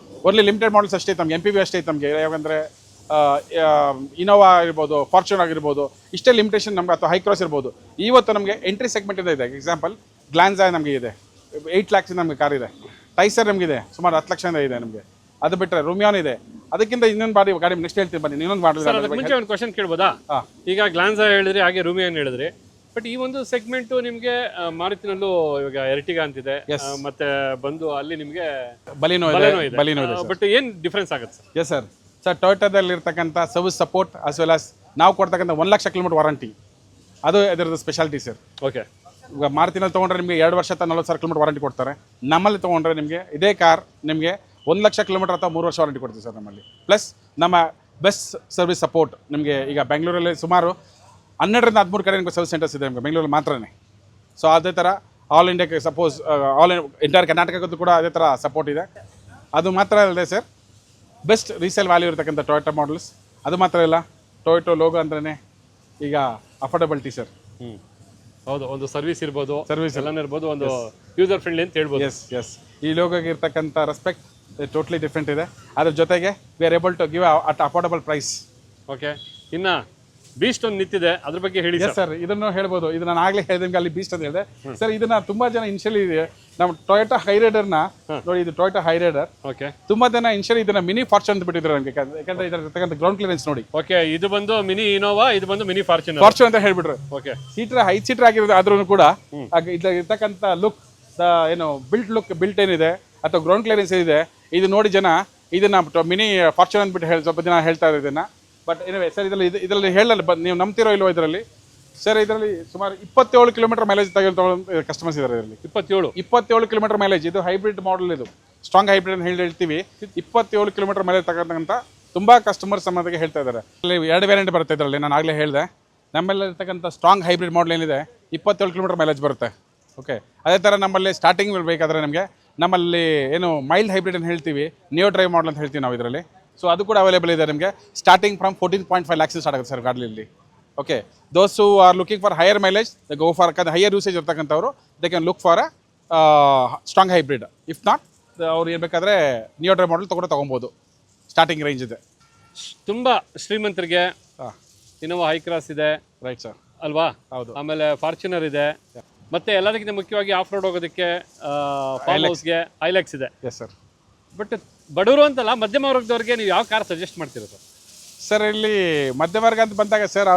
ಓನ್ಲಿ ಲಿಮಿಟೆಡ್ ಮಾಡಲ್ಸ್ ಅಷ್ಟೇ ಇತ್ತು, ನಮ್ಗೆ MPV ಅಷ್ಟೇ ಇತ್ತು ನಮಗೆ. ಯಾಕಂದರೆ ಇನೋವಾ ಇರ್ಬೋದು, ಫಾರ್ಚೂನ್ ಆಗಿರ್ಬೋದು, ಇಷ್ಟೇ ಲಿಮಿಟೇಷನ್ ನಮ್ಗೆ, ಅಥವಾ ಹೈ ಕ್ರಾಸ್ ಇರ್ಬೋದು. ಇವತ್ತು ನಮಗೆ ಎಂಟ್ರಿ ಸೆಗ್ಮೆಂಟ್ ಇದೆ. ಎಕ್ಸಾಂಪಲ್ ಗ್ಲಾನ್ಸಾ ನಮಗೆ ಇದೆ, 8 lakhs ನಮಗೆ ಕಾರ್ ಇದೆ. ಟೈಸರ್ ನಮಗಿದೆ ಸುಮಾರು 10 ಲಕ್ಷದಿಂದ ಇದೆ ನಮಗೆ. ಅದು ಬಿಟ್ಟರೆ ರೂಮಿಯಾನ್ ಇದೆ. ಅದಕ್ಕಿಂತ ಇನ್ನೊಂದು ಗಾಡಿ ನೆಕ್ಸ್ಟ್ ಹೇಳ್ತೀನಿ ಬನ್ನಿ, ಇನ್ನೊಂದು ಅದಕ್ಕೆ ಮುಂಚೆ ಒಂದು ಕ್ವಶನ್ ಕೇಳ್ಬೋದಾ? ಈಗ ಗ್ಲಾನ್ಸಾ ಹೇಳಿದ್ರಿ, ಹಾಗೆ ರೂಮಿಯಾನ್ ಹೇಳಿದ್ರಿ, ಬಟ್ ಈ ಒಂದು ಸೆಗ್ಮೆಂಟ್ ನಿಮಗೆ ಮಾರುತಿನಲ್ಲೂ ಇವಾಗ ಎರ್ಟಿಗಾ ಅಂತಿದೆ, ಮತ್ತೆ ಬಂದು ಅಲ್ಲಿ ನಿಮಗೆ ಬಲಿನೋ ಇದೆ. ಬಟ್ ಏನ್ ಡಿಫ್ರೆನ್ಸ್ ಆಗುತ್ತೆ ಸರ್? ಎಸ್ ಸರ್ ಟೊಯೋಟಾದಲ್ಲಿ ಇರ್ತಕ್ಕಂಥ service support as well as ನಾವು ಕೊಡ್ತಕ್ಕಂಥ 1 ಲಕ್ಷ ಕಿಲೋಮೀಟರ್ ವಾರಂಟಿ, ಅದು ಇದರದ್ದು ಸ್ಪೆಷಾಲಿಟಿ ಸರ್. ಓಕೆ, ಈಗ ಮಾರುತಿನಲ್ಲಿ ತೊಗೊಂಡ್ರೆ ನಿಮಗೆ 2 ವರ್ಷ 40,000 ಕಿಲೋಮೀಟರ್ ವಾರಂಟಿ ಕೊಡ್ತಾರೆ. ನಮ್ಮಲ್ಲಿ ತೊಗೊಂಡ್ರೆ ನಿಮಗೆ ಇದೇ ಕಾರ್ ನಿಮಗೆ 1 ಲಕ್ಷ ಕಿಲೋಮೀಟರ್ ಅಥವಾ 3 ವರ್ಷ ವಾರಂಟಿ ಕೊಡ್ತೀವಿ ಸರ್ ನಮ್ಮಲ್ಲಿ. ಪ್ಲಸ್ ನಮ್ಮ ಬೆಸ್ಟ್ ಸರ್ವಿಸ್ ಸಪೋರ್ಟ್ ನಿಮಗೆ ಈಗ ಬೆಂಗಳೂರಲ್ಲಿ ಸುಮಾರು 12ರಿಂದ 13 ಕಡೆ ನಿಮಗೆ ಸರ್ವಿಸ್ ಸೆಂಟರ್ಸ್ ಇದೆ ನಿಮಗೆ ಬೆಂಗಳೂರಲ್ಲಿ ಮಾತ್ರನೇ. ಸೊ ಅದೇ ಥರ ಆಲ್ ಇಂಡಿಯಾಕ್ಕೆ ಸಪೋಸ್ ಎಂಟೈರ್ ಕರ್ನಾಟಕಕ್ಕೂ ಕೂಡ ಅದೇ ಥರ ಸಪೋರ್ಟ್ ಇದೆ. ಅದು ಮಾತ್ರ ಅಲ್ಲದೆ ಸರ್ ಬೆಸ್ಟ್ ರೀಸೇಲ್ ವ್ಯಾಲ್ಯೂ ಇರತಕ್ಕಂಥ ಟೊಯೋಟಾ ಮಾಡಲ್ಸ್. ಅದು ಮಾತ್ರ ಇಲ್ಲ, ಟೊಯೋಟೋ ಲೋಗೋ ಅಂದ್ರೆ ಈಗ ಅಫೋರ್ಡಬಿಲಿಟಿ ಸರ್. ಹೌದು, ಒಂದು ಸರ್ವಿಸ್ ಇರ್ಬೋದು, ಸರ್ವಿಸ್ ಎಲ್ಲ ಇರ್ಬೋದು, ಒಂದು ಯೂಸರ್ ಫ್ರೆಂಡ್ಲಿ ಅಂತ ಹೇಳ್ಬೋದು. ಎಸ್ ಈ ಲೋಗೋಗೆ ಇರ್ತಕ್ಕಂಥ ರೆಸ್ಪೆಕ್ಟ್ ಟೋಟ್ಲಿ ಡಿಫ್ರೆಂಟ್ ಇದೆ. ಅದ್ರ ಜೊತೆಗೆ we are able to give at affordable price. Okay, ಇನ್ನ ಬೀಸ್ಟ್ ಒಂದು ನಿಂತಿದೆ, ಅದ್ರ ಬಗ್ಗೆ ಹೇಳಿ ಸರ್. ಇದನ್ನು ಹೇಳ್ಬೋದು, ಇದು ನಾನು ಆಗ್ಲೇ ಹೇಳಿದಂಗೆ ಅಲ್ಲಿ ಬೀಸ್ಟ್ ಅಂತ ಹೇಳಿದೆ ಸರ್. ಇದನ್ನ ತುಂಬಾ ಜನ ಇನ್ಶಿಯಲಿ ನಮ್ಮ ಟೊಯೋಟಾ ಹೈರೈಡರ್ನ ನೋಡಿ, ಇದು ಟೊಯೋಟಾ ಹೈರೈಡರ್. ಓಕೆ, ತುಂಬಾ ಜನ ಇನ್ಶಿಯಲಿ ಇದನ್ನ ಮಿನಿ ಫಾರ್ಚೂನ್ ಅಂತ ಬಿಟ್ಟಿದ್ರು ನಮಗೆ, ಯಾಕಂದ್ರೆ ಇದರ ಇರ್ತಕ್ಕಂಥ ಗ್ರೌಂಡ್ ಕ್ಲಿಯರೆನ್ಸ್ ನೋಡಿ. ಓಕೆ, ಇದು ಬಂದು ಮಿನಿ ಇನೋವಾ, ಇದು ಬಂದು ಮಿನಿ ಫಾರ್ಚೂನ್ ಅಂತ ಹೇಳ್ಬಿಟ್ರು. ಓಕೆ, ಸೀಟರ್ 5 ಸೀಟರ್ ಆಗಿರೋದು ಆದ್ರೂ ಕೂಡ ಇದ್ರ ಇರ್ತಕ್ಕಂಥ ಲುಕ್, ಏನು ಬಿಲ್ಟ್ ಏನಿದೆ ಅಥವಾ ಗ್ರೌಂಡ್ ಕ್ಲಿಯರೆನ್ಸ್ ಏನಿದೆ, ಇದು ನೋಡಿ ಜನ ಇದನ್ನ ಮಿನಿ ಫಾರ್ಚೂನ್ ಅಂದ್ಬಿಟ್ಟು ಸ್ವಲ್ಪ ಜನ ಹೇಳ್ತಾ ಇದ್ದಾರೆ ಇದನ್ನ. ಬಟ್ ಏನಿವೆ ಸರ್, ಇದರಲ್ಲಿ ಹೇಳಲ್ಲ, ನೀವು ನಂಬ್ತಿರೋ ಇಲ್ವೋ ಇದರಲ್ಲಿ ಸರ್, ಇದರಲ್ಲಿ ಸುಮಾರು 27 ಕಿಲೋಮೀಟರ್ ಮೈಲೇಜ್ ತೆಗೆದುಕೊಳ್ಳೋ ಕಸ್ಟಮರ್ಸ್ ಇದ್ದಾರೆ ಇದರಲ್ಲಿ. 27 ಕಿಲೋಮೀಟರ್ ಮೈಲೇಜ್. ಇದು ಹೈಬ್ರಿಡ್ ಮಾಡಲ್, ಇದು ಸ್ಟ್ರಾಂಗ್ ಹೈಬ್ರಿಡ್ ಅಂತ ಹೇಳ್ತೀವಿ. 27 ಕಿಲೋಮೀಟರ್ ಮೈಲೇಜ್ ತಗೊಂಡಂತ ತುಂಬಾ ಕಸ್ಟಮರ್ಸ್ ನಮಗೆ ಹೇಳ್ತಾ ಇದ್ದಾರೆ. ಅಲ್ಲಿ 2 ವೇರಿಯಂಟ್ ಬರುತ್ತೆ ಇದರಲ್ಲಿ, ನಾನು ಆಗಲೇ ಹೇಳಿದೆ. ನಮ್ಮಲ್ಲಿ ಇರ್ತಕ್ಕಂಥ ಸ್ಟ್ರಾಂಗ್ ಹೈಬ್ರಿಡ್ ಮಾಡಲ್ ಏನಿದೆ 27 ಕಿಲೋಮೀಟರ್ ಮೈಲೇಜ್ ಬರುತ್ತೆ. ಓಕೆ, ಅದೇ ಥರ ನಮ್ಮಲ್ಲಿ ಸ್ಟಾರ್ಟಿಂಗ್ ಬೇಕಾದರೆ ನಮ್ಮಲ್ಲಿ ಏನು ಮೈಲ್ಡ್ ಹೈಬ್ರಿಡ್ ಅಂತ ಹೇಳ್ತೀವಿ, ನಿಯೋ ಡ್ರೈವ್ ಮಾಡಲ್ ಅಂತ ಹೇಳ್ತೀವಿ ನಾವು ಇದರಲ್ಲಿ. ಸೊ ಅದು ಕೂಡ ಅವೈಲೇಬಲ್ ಇದೆ ನಿಮಗೆ. ಸ್ಟಾರ್ಟಿಂಗ್ ಫ್ರಮ್ 14.5 lakhs ಸ್ಟಾರ್ಟ್ ಆಗುತ್ತೆ ಸರ್ ಗಾಡಿಯಲ್ಲಿ. Okay, those who are looking for higher mileage, the go for higher usage ಇರ್ತಕ್ಕಂಥವ್ರು they can look for strong hybrid. If not ಅವ್ರು ಏನು ಬೇಕಾದರೆ ನಿಯೋ ಡ್ರೈವ್ ಮಾಡಲ್ ತೊಗೊಬೋದು. ಸ್ಟಾರ್ಟಿಂಗ್ ರೇಂಜ್ ಇದೆ. ತುಂಬ ಶ್ರೀಮಂತರಿಗೆ ಇನೋವಾ ಹೈ ಕ್ರಾಸ್ ಇದೆ, ರೈಟ್ ಸರ್ ಅಲ್ವಾ? ಹೌದು. ಆಮೇಲೆ ಫಾರ್ಚುನರ್ ಇದೆ, ಮತ್ತೆ ಎಲ್ಲದಕ್ಕಿಂತ ಮುಖ್ಯವಾಗಿ ಆಫ್ ರೋಡ್ ಹೋಗೋದಕ್ಕೆ ಫಾರ್ಮ್ ಹೌಸ್ಗೆ ಐಲೆಕ್ಸ್ ಇದೆ. Yes sir. ಬಟ್ ಬಡವರು ಅಂತಲ್ಲ, ಮಧ್ಯಮ ವರ್ಗದವ್ರಿಗೆ ನೀವು ಯಾವ ಕಾರ್ ಸಜೆಸ್ಟ್ ಮಾಡ್ತೀರಾ ಸರ್? ಸರ್ ಇಲ್ಲಿ ಮಧ್ಯಮ ವರ್ಗ ಅಂತ ಬಂದಾಗ ಸರ್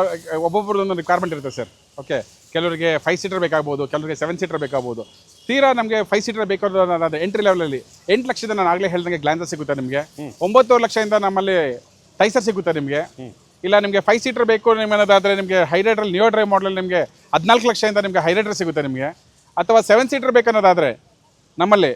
ಒಬ್ಬೊಬ್ಬರದೊಂದು ರಿಕ್ವೈರ್ಮೆಂಟ್ ಇರುತ್ತೆ ಸರ್. ಓಕೆ, ಕೆಲವರಿಗೆ 5 ಸೀಟರ್ ಬೇಕಾಗ್ಬೋದು, ಕೆಲವರಿಗೆ 7 ಸೀಟರ್ ಬೇಕಾಗ್ಬೋದು. ತೀರಾ ನಮಗೆ 5 ಸೀಟರ್ ಬೇಕಾದ್ರೆ ಎಂಟ್ರಿ ಲೆವೆಲಲ್ಲಿ 8 ಲಕ್ಷದ ನಾನು ಆಗಲೇ ಹೇಳಿದಂಗೆ ಗ್ಲಾನ್ಸಾ ಸಿಗುತ್ತೆ ನಿಮಗೆ. 9 ಲಕ್ಷದಿಂದ ನಮ್ಮಲ್ಲಿ ಟೈಸರ್ ಸಿಗುತ್ತೆ ನಿಮಗೆ. ಇಲ್ಲ ನಿಮಗೆ 5 ಸೀಟರ್ ಬೇಕು ನಿಮ್ಮದಾದರೆ ನಿಮಗೆ ಹೈರೈಡರಲ್ಲಿ ನಿಯೋ ಡ್ರೈವ್ ಮಾಡಲ್ ನಿಮಗೆ 14 ಲಕ್ಷದಿಂದ ನಿಮಗೆ ಹೈರೈಡರ್ ಸಿಗುತ್ತೆ ನಿಮಗೆ. ಅಥವಾ 7 ಸೀಟರ್ ಬೇಕನ್ನೋದಾದರೆ ನಮ್ಮಲ್ಲಿ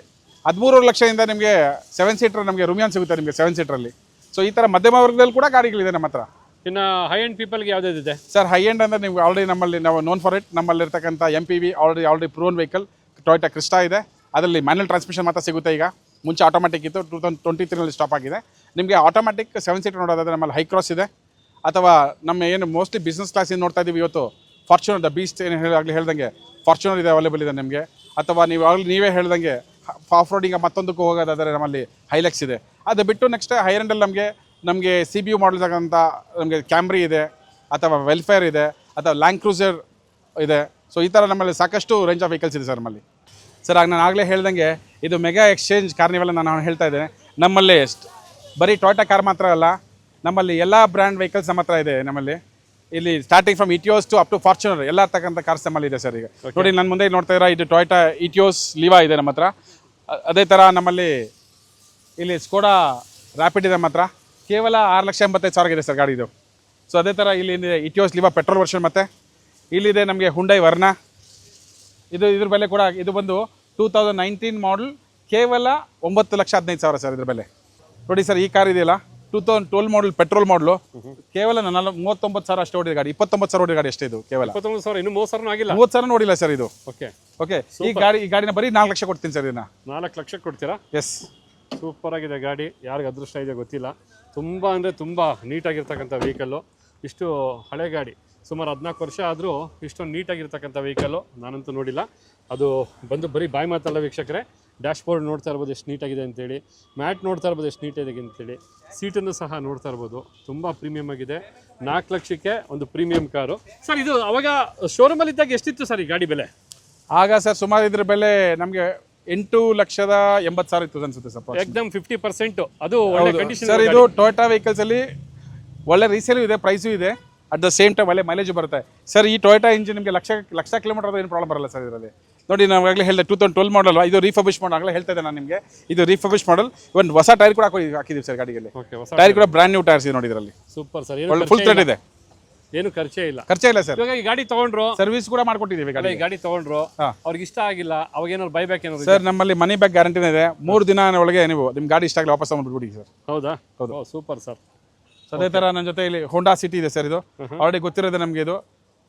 13 ಲಕ್ಷದಿಂದ ನಿಮಗೆ 7 ಸೀಟರ್ ನಮಗೆ ರೂಮಿಯಾನ್ ಸಿಗುತ್ತೆ ನಿಮಗೆ 7 ಸೀಟರಲ್ಲಿ. ಸೊ ಈ ಥರ ಮಧ್ಯಮ ವರ್ಗದಲ್ಲಿ ಕೂಡ ಗಾಡಿಗಳಿದೆ ನಮ್ಮ ಹತ್ರ. ಇನ್ನು ಹೈ ಎಂಡ್ ಪೀಪಲ್ಗೆ ಯಾವುದಿದೆ ಸರ್? ಹೈ ಎಂಡ್ ಅಂದರೆ ನಿಮ್ಗೆ ಆಲ್ರೆಡಿ ನಮ್ಮಲ್ಲಿ ನಾವು ನೋನ್ ಫಾರ್ ಇಟ್. ನಮ್ಮಲ್ಲಿರ್ತಕ್ಕಂಥ MPV already proven vehicle Toyota Crysta ಇದೆ. ಅದರಲ್ಲಿ ಮ್ಯಾನ್ಯಲ್ ಟ್ರಾನ್ಸ್ಮಿಷನ್ ಮಾತ್ರ ಸಿಗುತ್ತೆ. ಈಗ ಮುಂಚೆ ಆಟೋಮ್ಯಾಟಿಕ್ ಇತ್ತು, 2023 ಸ್ಟಾಪ್ ಆಗಿದೆ. ನಿಮಗೆ ಆಟೋಮ್ಯಾಟಿಕ್ 7 ಸೀಟರ್ ನೋಡೋದಾದರೆ ನಮ್ಮಲ್ಲಿ ಹೈ ಕ್ರಾಸ್ ಇದೆ. ಅಥವಾ ನಮ್ಮ ಏನು ಮೋಸ್ಟ್ಲಿ ಬಿಸ್ನೆಸ್ ಕ್ಲಾಸಿಂದ ನೋಡ್ತಾ ಇದ್ದೀವಿ ಇವತ್ತು, ಫಾರ್ಚೂನರ್ ದ ಬೀಸ್ಟ್ ಏನು ಆಗಲಿ ಹೇಳ್ದಂಗೆ ಫಾರ್ಚೂನರ್ ಇದೆ, ಅವೈಲೇಬಲ್ ಇದೆ ನಿಮಗೆ. ಅಥವಾ ನೀವು ಆಗಲಿ ನೀವೇ ಹೇಳ್ದಂಗೆ ಆಫ್ ರೋಡಿಂಗ್ ಮತ್ತೊಂದಕ್ಕೂ ಹೋಗೋದಾದರೆ ನಮ್ಮಲ್ಲಿ ಹೈಲೆಕ್ಸ್ ಇದೆ. ಅದು ಬಿಟ್ಟು ನೆಕ್ಸ್ಟ್ ಹೈಯರ್ ಎಂಡಲ್ಲಿ ನಮಗೆ CBU ಮಾಡಲ್ಸ್ ಆಗಂತ ನಮಗೆ ಕ್ಯಾಮ್ರಿ ಇದೆ, ಅಥವಾ ವೆಲ್ಫೇರ್ ಇದೆ, ಅಥವಾ ಲ್ಯಾಂಡ್ ಕ್ರೂಸರ್ ಇದೆ. ಸೊ ಈ ಥರ ನಮ್ಮಲ್ಲಿ ಸಾಕಷ್ಟು ರೇಂಜ್ ಆಫ್ ವೆಹಿಕಲ್ಸ್ ಇದೆ ಸರ್ ನಮ್ಮಲ್ಲಿ. ಸರ್ ನಾನು ಆಗಲೇ ಹೇಳ್ದಂಗೆ ಇದು ಮೆಗಾ ಎಕ್ಸ್ಚೇಂಜ್ ಕಾರ್ನಿವಲ್ ನಾನು ಹೇಳ್ತಾ ಇದ್ದೇನೆ. ನಮ್ಮಲ್ಲಿ ಬರೀ ಟೊಯೋಟಾ ಕಾರ್ ಮಾತ್ರ ಅಲ್ಲ, ನಮ್ಮಲ್ಲಿ ಎಲ್ಲ ಬ್ರ್ಯಾಂಡ್ ವೆಹಿಕಲ್ಸ್ ನಮ್ಮ ಹತ್ರ ಇದೆ. ನಮ್ಮಲ್ಲಿ ಇಲ್ಲಿ starting from Etios to up to Fortuner ಎಲ್ಲ ತಕ್ಕಂಥ ಕಾರ್ಸ್ ನಮ್ಮಲ್ಲಿ ಇದೆ ಸರ್. ಈಗ ನೋಡಿ ನನ್ನ ಮುಂದೆ ನೋಡ್ತಾ ಇರೋ ಇದು ಟೊಯೋಟಾ ಇಟಿಯೋಸ್ ಲಿವಾ ಇದೆ ನಮ್ಮ ಹತ್ರ. ಅದೇ ಥರ ನಮ್ಮಲ್ಲಿ ಇಲ್ಲಿ ಸ್ಕೋಡಾ ರ್ಯಾಪಿಡ್ ಇದೆ ನಮ್ಮ ಹತ್ರ. ಕೇವಲ 6,85,000 ಇದೆ ಸರ್ ಗಾಡಿ ಇದು. ಸೊ ಅದೇ ಥರ ಇಲ್ಲಿ ಇಟಿಯೋಸ್ ಲಿವಾ ಪೆಟ್ರೋಲ್ ವರ್ಷನ್. ಮತ್ತು ಇಲ್ಲಿದೆ ನಮಗೆ ಹುಂಡೈ ವರ್ನ. ಇದ್ರ ಬೆಲೆ ಕೂಡ ಇದು ಬಂದು 2019 ಮಾಡಲ್, ಕೇವಲ 9,15,000 ಸರ್ ಇದ್ರ ಬೆಲೆ. ನೋಡಿ ಸರ್, ಈ ಕಾರ್ ಇದೆಯಲ್ಲ 2012 ಮಾಡಲ್ ಪೆಟ್ರೋಲ್ ಮಾಡಲು ಕೇವಲ 39,000 ಅಷ್ಟೇ ಓಡಿದ ಗಾಡಿ, 29,000 ಓಡಿದ ಗಾಡಿ ಅಷ್ಟೇ ಇದು ಕೇವಲ. 29,000 ಇನ್ನೂ 30,000 ಆಗಿಲ್ಲ. 30,000 ನೋಡಿಲ್ಲ ಸರ್ ಇದು. ಓಕೆ ಓಕೆ, ಈ ಗಾಡಿನ ಬರೀ 4 ಲಕ್ಷ ಕೊಡ್ತೀನಿ ಸರ್ ಇದನ್ನ. 4 ಲಕ್ಷ ಕೊಡ್ತೀರಾ? ಎಸ್. ಸೂಪರ್ ಆಗಿದೆ ಗಾಡಿ, ಯಾರಿಗೆ ಅದೃಷ್ಟ ಇದೆ ಗೊತ್ತಿಲ್ಲ. ತುಂಬ ಅಂದರೆ ತುಂಬ ನೀಟಾಗಿರ್ತಕ್ಕಂಥ ವೆಹಿಕಲ್ಲು. ಇಷ್ಟು ಹಳೆ ಗಾಡಿ, ಸುಮಾರು 14 ವರ್ಷ ಆದರೂ ಇಷ್ಟೊಂದು ನೀಟಾಗಿರ್ತಕ್ಕಂಥ ವೆಹಿಕಲ್ಲು ನಾನಂತೂ ನೋಡಿಲ್ಲ. ಅದು ಬಂದು ಬರೀ ಬಾಯಿ ಮಾತಲ್ಲ ವೀಕ್ಷಕರೇ. ಡ್ಯಾಶ್ ಬೋರ್ಡ್ ನೋಡ್ತಾ ಇರ್ಬೋದು ಎಷ್ಟು ನೀಟಾಗಿದೆ ಅಂತೇಳಿ, ಮ್ಯಾಟ್ ನೋಡ್ತಾ ಇರ್ಬೋದು ಎಷ್ಟು ನೀಟಾಗಿದೆ ಅಂತೇಳಿ, ಸೀಟನ್ನು ಸಹ ನೋಡ್ತಾ ಇರ್ಬೋದು. ತುಂಬ ಪ್ರೀಮಿಯಮ್ ಆಗಿದೆ. 4 ಲಕ್ಷಕ್ಕೆ ಒಂದು ಪ್ರೀಮಿಯಂ ಕಾರು. ಸರ್ ಇದು ಅವಾಗ ಶೋರೂಮಲ್ಲಿ ಇದ್ದಾಗ ಎಷ್ಟಿತ್ತು ಸರ್ ಈ ಗಾಡಿ ಬೆಲೆ? ಆಗ ಸರ್ ಸುಮಾರು ಇದ್ರ ಬೆಲೆ ನಮಗೆ 8,80,000 ಇತ್ತು ಅನ್ಸುತ್ತೆ ಸರ್. ಎಕ್ದಮ್ 50%. ಅದು ಒಳ್ಳೆ ಕಂಡೀಷನ್ ಸರ್. ಇದು ಟೊಯೋಟಾ ವೆಹಿಕಲ್ಸ್ ಅಲ್ಲಿ ಒಳ್ಳೆ ರೀಸೇಲು ಇದೆ, ಪ್ರೈಸು ಇದೆ, ಅಟ್ ದ ಸೇಮ್ ಟೈಮ್ ಒಳ್ಳೆ ಮೈಲೇಜ್ ಬರುತ್ತೆ ಸರ್. ಈ ಟೊಯೋಟಾ ಇಂಜಿನ್ ನಿಮಗೆ ಲಕ್ಷ ಕಿಲೋಮೀಟರ್ ಏನು ಪ್ರಾಬ್ಲಮ್ ಬರಲ್ಲ ಸರ್ ಇದರಲ್ಲಿ. ನೋಡಿ ನಾವು ಆಗಲೇ ಹೇಳಿದೆ 2012 ಮಾಡಲ್, ಇದು ರೀಫರ್ಬಿಶ್ ಮಾಡಲ್. ಆಗಲೇ ಹೇಳ್ತಾ ಇದ್ದೆ ನಾನು ನಿಮಗೆ, ಇದು ರೀಫರ್ಬಿಶ್ ಮಾಡಲ್. ಒಂದು ಹೊಸ ಟೈರ್ ಕೂಡ ಹಾಕಿದ್ದೀವಿ ಸರ್ ಗಾಡಿಗೆ. ಟೈರ್ ಕೂಡ ಬ್ರ್ಯಾಂಡ್ ನ್ಯೂ ಟೈರ್ಸ್ ಇದೆ ನೋಡಿ ಇದರಲ್ಲಿ. Super sir. ಫುಲ್ ಥ್ರೆಡ್ ಇದೆ, ಏನು ಖರ್ಚೇ ಇಲ್ಲ. ಖರ್ಚೇ ಇಲ್ಲ ಸರ್. ಇವಾಗ ಈ ಗಾಡಿ ತಗೊಂಡ್ರು, ಸರ್ವಿಸ್ ಕೂಡ ಮಾಡ್ಕೊಟ್ಟಿದ್ದೀವಿ ಗಾಡಿ ತಗೊಂಡ್ರು, ಅವ್ರಿಗೆ ಇಷ್ಟ ಆಗಿಲ್ಲ, ಅವಾಗ ಏನಾದ್ರು ಬೈಬ್ಯಾಕ್ ಏನಾದ್ರು? ಸರ್ ನಮ್ಮಲ್ಲಿ ಮನಿ ಬ್ಯಾಕ್ ಗ್ಯಾರಂಟಿನೇ ಇದೆ. 3 ದಿನ ಒಳಗೆ ನೀವು ನಿಮ್ಮ ಗಾಡಿ ಇಷ್ಟ ಆಗಲಿ ವಾಪಸ್ ತಗೊಂಡ್ಬಿಡಿ ಸರ್. ಹೌದಾ? ಹೌದು. Super sir. ಅದೇ ಥರ ನನ್ನ ಜೊತೆ ಇಲ್ಲಿ ಹೋಂಡಾ ಸಿಟಿ ಇದೆ ಸರ್. ಇದು ಆಲ್ರೆಡಿ ಗೊತ್ತಿರೋದೆ ನಮಗೆ. ಇದು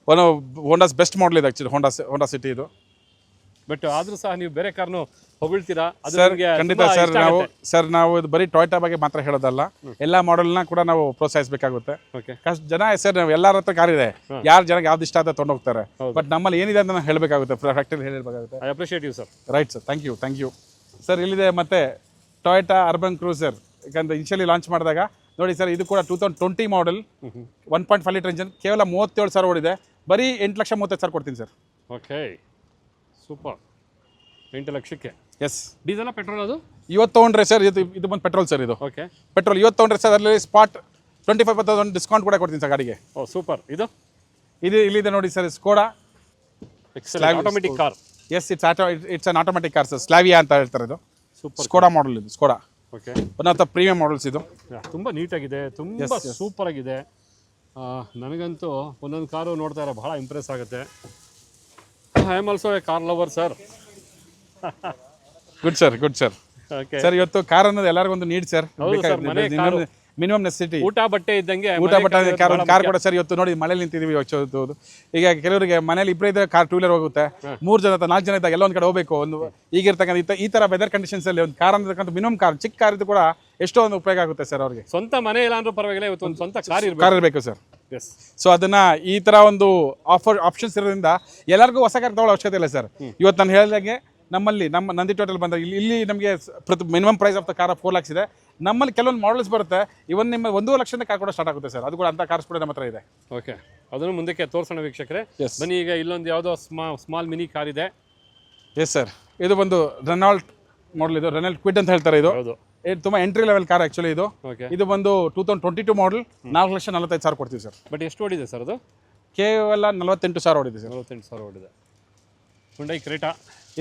ಒನ್ ಹೋಂಡಾಸ್ ಬೆಸ್ಟ್ ಮಾಡಲ್ ಇದೆ ಆಕ್ಚುಲಿ ಹೋಂಡಾ ಸಿಟಿ ಇದು. ಬಟ್ ಆದ್ರೂ ಸಹ ನೀವು ಬೇರೆ ಕಾರ್ನು ಹೊಗಳ್ತೀರಾ? ಸರ್ ಖಂಡಿತ ಸರ್. ನಾವು ಇದು ಬರೀ ಟೊಯೋಟಾ ಬಗ್ಗೆ ಮಾತ್ರ ಹೇಳೋದಲ್ಲ, ಎಲ್ಲ ಮಾಡೆಲ್ನ ಕೂಡ ನಾವು ಪ್ರೋತ್ಸಾಹಿಸಬೇಕಾಗುತ್ತೆ. ಜನ ಸರ್ ನಾವು ಎಲ್ಲರ ಹತ್ರ ಕಾರ್ ಇದೆ, ಯಾರು ಜನಕ್ಕೆ ಯಾವ್ದು ಇಷ್ಟ ಅಂತ ತೊಗೊಂಡು ಹೋಗ್ತಾರೆ. ಬಟ್ ನಮ್ಮಲ್ಲಿ ಏನಿದೆ ಅಂತ ಹೇಳಬೇಕಾಗುತ್ತೆ, ಫ್ಯಾಕ್ಟರಿ ಹೇಳಬೇಕಾಗುತ್ತೆ. I appreciate you sir. Right sir, thank you sir. ಇಲ್ಲಿದೆ ಮತ್ತೆ ಟೊಯೋಟಾ ಅರ್ಬನ್ ಕ್ರೂಸರ್. ಯಾಕಂದ್ರೆ ಇನಿಷಿಯಲಿ ಲಾಂಚ್ ಮಾಡಿದಾಗ ನೋಡಿ ಸರ್, ಇದು ಕೂಡ 2020 ಮಾಡಲ್, 1.5 ಲೀಟರ್ ಇಂಜಿನ್, ಕೇವಲ 37,000 ಓಡಿದೆ. ಬರೀ 8,35,000 ಕೊಡ್ತೀನಿ ಸರ್. Okay, super. 8 ಲಕ್ಷಕ್ಕೆ. ಎಸ್. Diesel petrol? ಅದು ಇವತ್ತು ತೊಗೊಂಡ್ರೆ ಸರ್, ಇದು ಬಂದು ಪೆಟ್ರೋಲ್ ಸರ್. ಇದು ಓಕೆ ಪೆಟ್ರೋಲ್. ಇವತ್ತು ತೊಗೊಂಡ್ರೆ ಸರ್ ಅದರಲ್ಲಿ ಸ್ಪಾಟ್ 25% ಡಿಸ್ಕೌಂಟ್ ಕೂಡ ಕೊಡ್ತೀನಿ ಸರ್ ಗಾಡಿಗೆ. Oh super. ಇದು ಇಲ್ಲಿದೆ ನೋಡಿ sir, Skoda automatic car. Yes, it's an automatic car sir. Slavia ಅಂತ ಹೇಳ್ತಾರೆ. ಇದು ಸೂಪರ್ ಸ್ಕೋಡಾ ಮಾಡಲ್. ಇದು Skoda. Okay, one of the premium models. ಇದು ತುಂಬ ನೀಟಾಗಿದೆ, ತುಂಬ ಸೂಪರ್ ಆಗಿದೆ. ನನಗಂತೂ ಒಂದೊಂದು ಕಾರು ನೋಡ್ತಾ ಇರೋ ಬಹಳ ಇಂಪ್ರೆಸ್ ಆಗುತ್ತೆ. I am also A car lover sir. Good sir. Okay sir, ಇವತ್ತು ಕಾರ್ ಅನ್ನೋದು ಎಲ್ಲರಿಗೂ ಒಂದು ನೀಡ್ ಸರ್. Minimum necessity. ಊಟ ಬಟ್ಟೆ ಇದ್ದಂಗೆ ಕಾರ್ ಕೂಡ ಸರ್. ಇವತ್ತು ನೋಡಿ ಮನೇಲಿ ನಿಂತಿದ್ದೀವಿ. ಈಗ ಕೆಲವರಿಗೆ ಮನೇಲಿ 2 ಇದ್ದರೆ ಕಾರ್ 2 ವೀಲರ್ ಹೋಗುತ್ತೆ. 3 ಜನ 4 ಜನ ಇದ್ದಾಗ ಎಲ್ಲ ಒಂದು ಕಡೆ ಹೋಗಬೇಕು. ಈಗಿರ್ತಕ್ಕಂಥ ಈ ಥರ ವೆದರ್ ಕಂಡೀಷನ್ಸ್ ಅಲ್ಲಿ ಒಂದು ಕಾರ್ ಅಂತಕ್ಕಂಥ ಮಿನಿಮಮ್ ಕಾರ್, ಚಿಕ್ಕ ಕಾರ್ ಇದು ಕೂಡ ಎಷ್ಟೋ ಒಂದು ಉಪಯೋಗ ಆಗುತ್ತೆ ಸರ್ ಅವ್ರಿಗೆ. ಸ್ವಂತ ಮನೆ ಇಲ್ಲ ಅಂದ್ರೂ ಪರವಾಗಿಲ್ಲ, ಇವತ್ತು ಒಂದು ಸ್ವಂತ ಕಾರ್ ಇರಬೇಕು ಸರ್. ಸೊ ಅದನ್ನ ಈ ತರ ಒಂದು ಆಪ್ಷನ್ಸ್ ಇರೋದ್ರಿಂದ ಎಲ್ಲರಿಗೂ ಹೊಸ ಕಾರ್ ತಗೊಳ್ಳೋ ಅವಶ್ಯಕತೆ ಇಲ್ಲ ಸರ್. ಇವತ್ತು ನಾನು ಹೇಳಿದಾಗೆ ನಮ್ಮ ನಂದಿ ಟೋಟಲ್ ಬಂದಾಗ ಇಲ್ಲಿ ನಮಗೆ minimum price of the car 4 lakhs ಇದೆ. ನಮ್ಮಲ್ಲಿ ಕೆಲವೊಂದು ಮಾಡಲ್ಸ್ ಬರುತ್ತೆ, ಇವನ್ ನಿಮ್ಮ 1.5 ಲಕ್ಷದ ಕಾರ್ ಕೂಡ ಸ್ಟಾರ್ಟ್ ಆಗುತ್ತೆ ಸರ್. ಅದು ಕೂಡ ಅಂತ ಕಾರ್ಸ್ ಕೂಡ ನಮ್ಮ ಹತ್ರ ಇದೆ. ಓಕೆ, ಅದನ್ನು ಮುಂದಕ್ಕೆ ತೋರಿಸೋಣ ವೀಕ್ಷಕರೇ. ಬನ್ನಿ, ಈಗ ಇಲ್ಲೊಂದು ಯಾವುದೋ ಸ್ಮಾಲ್ ಮಿನಿ ಕಾರ್ ಇದೆ. ಎಸ್ ಸರ್, ಇದು ಬಂದು ರೆನಾಲ್ಟ್ ಮಾಡಲ್. ಇದು ರೆನಾಲ್ಟ್ ಕ್ವಿಡ್ ಅಂತ ಹೇಳ್ತಾರೆ. ಇದು ತುಂಬ ಎಂಟ್ರಿ ಲೆವೆಲ್ ಕಾರ್ ಆಕ್ಚುಲಿ. ಇದು ಬಂದು 2022 ಮಾಡಲ್, 4,45,000 ಕೊಡ್ತೀವಿ ಸರ್. ಬಟ್ ಎಷ್ಟು ಓಡಿದೆ ಸರ್ ಅದು? ಕೇವಲ 48,000 ಓಡಿದೆ ಸರ್. 48,000 ಓಡಿದೆ. Hyundai Creta.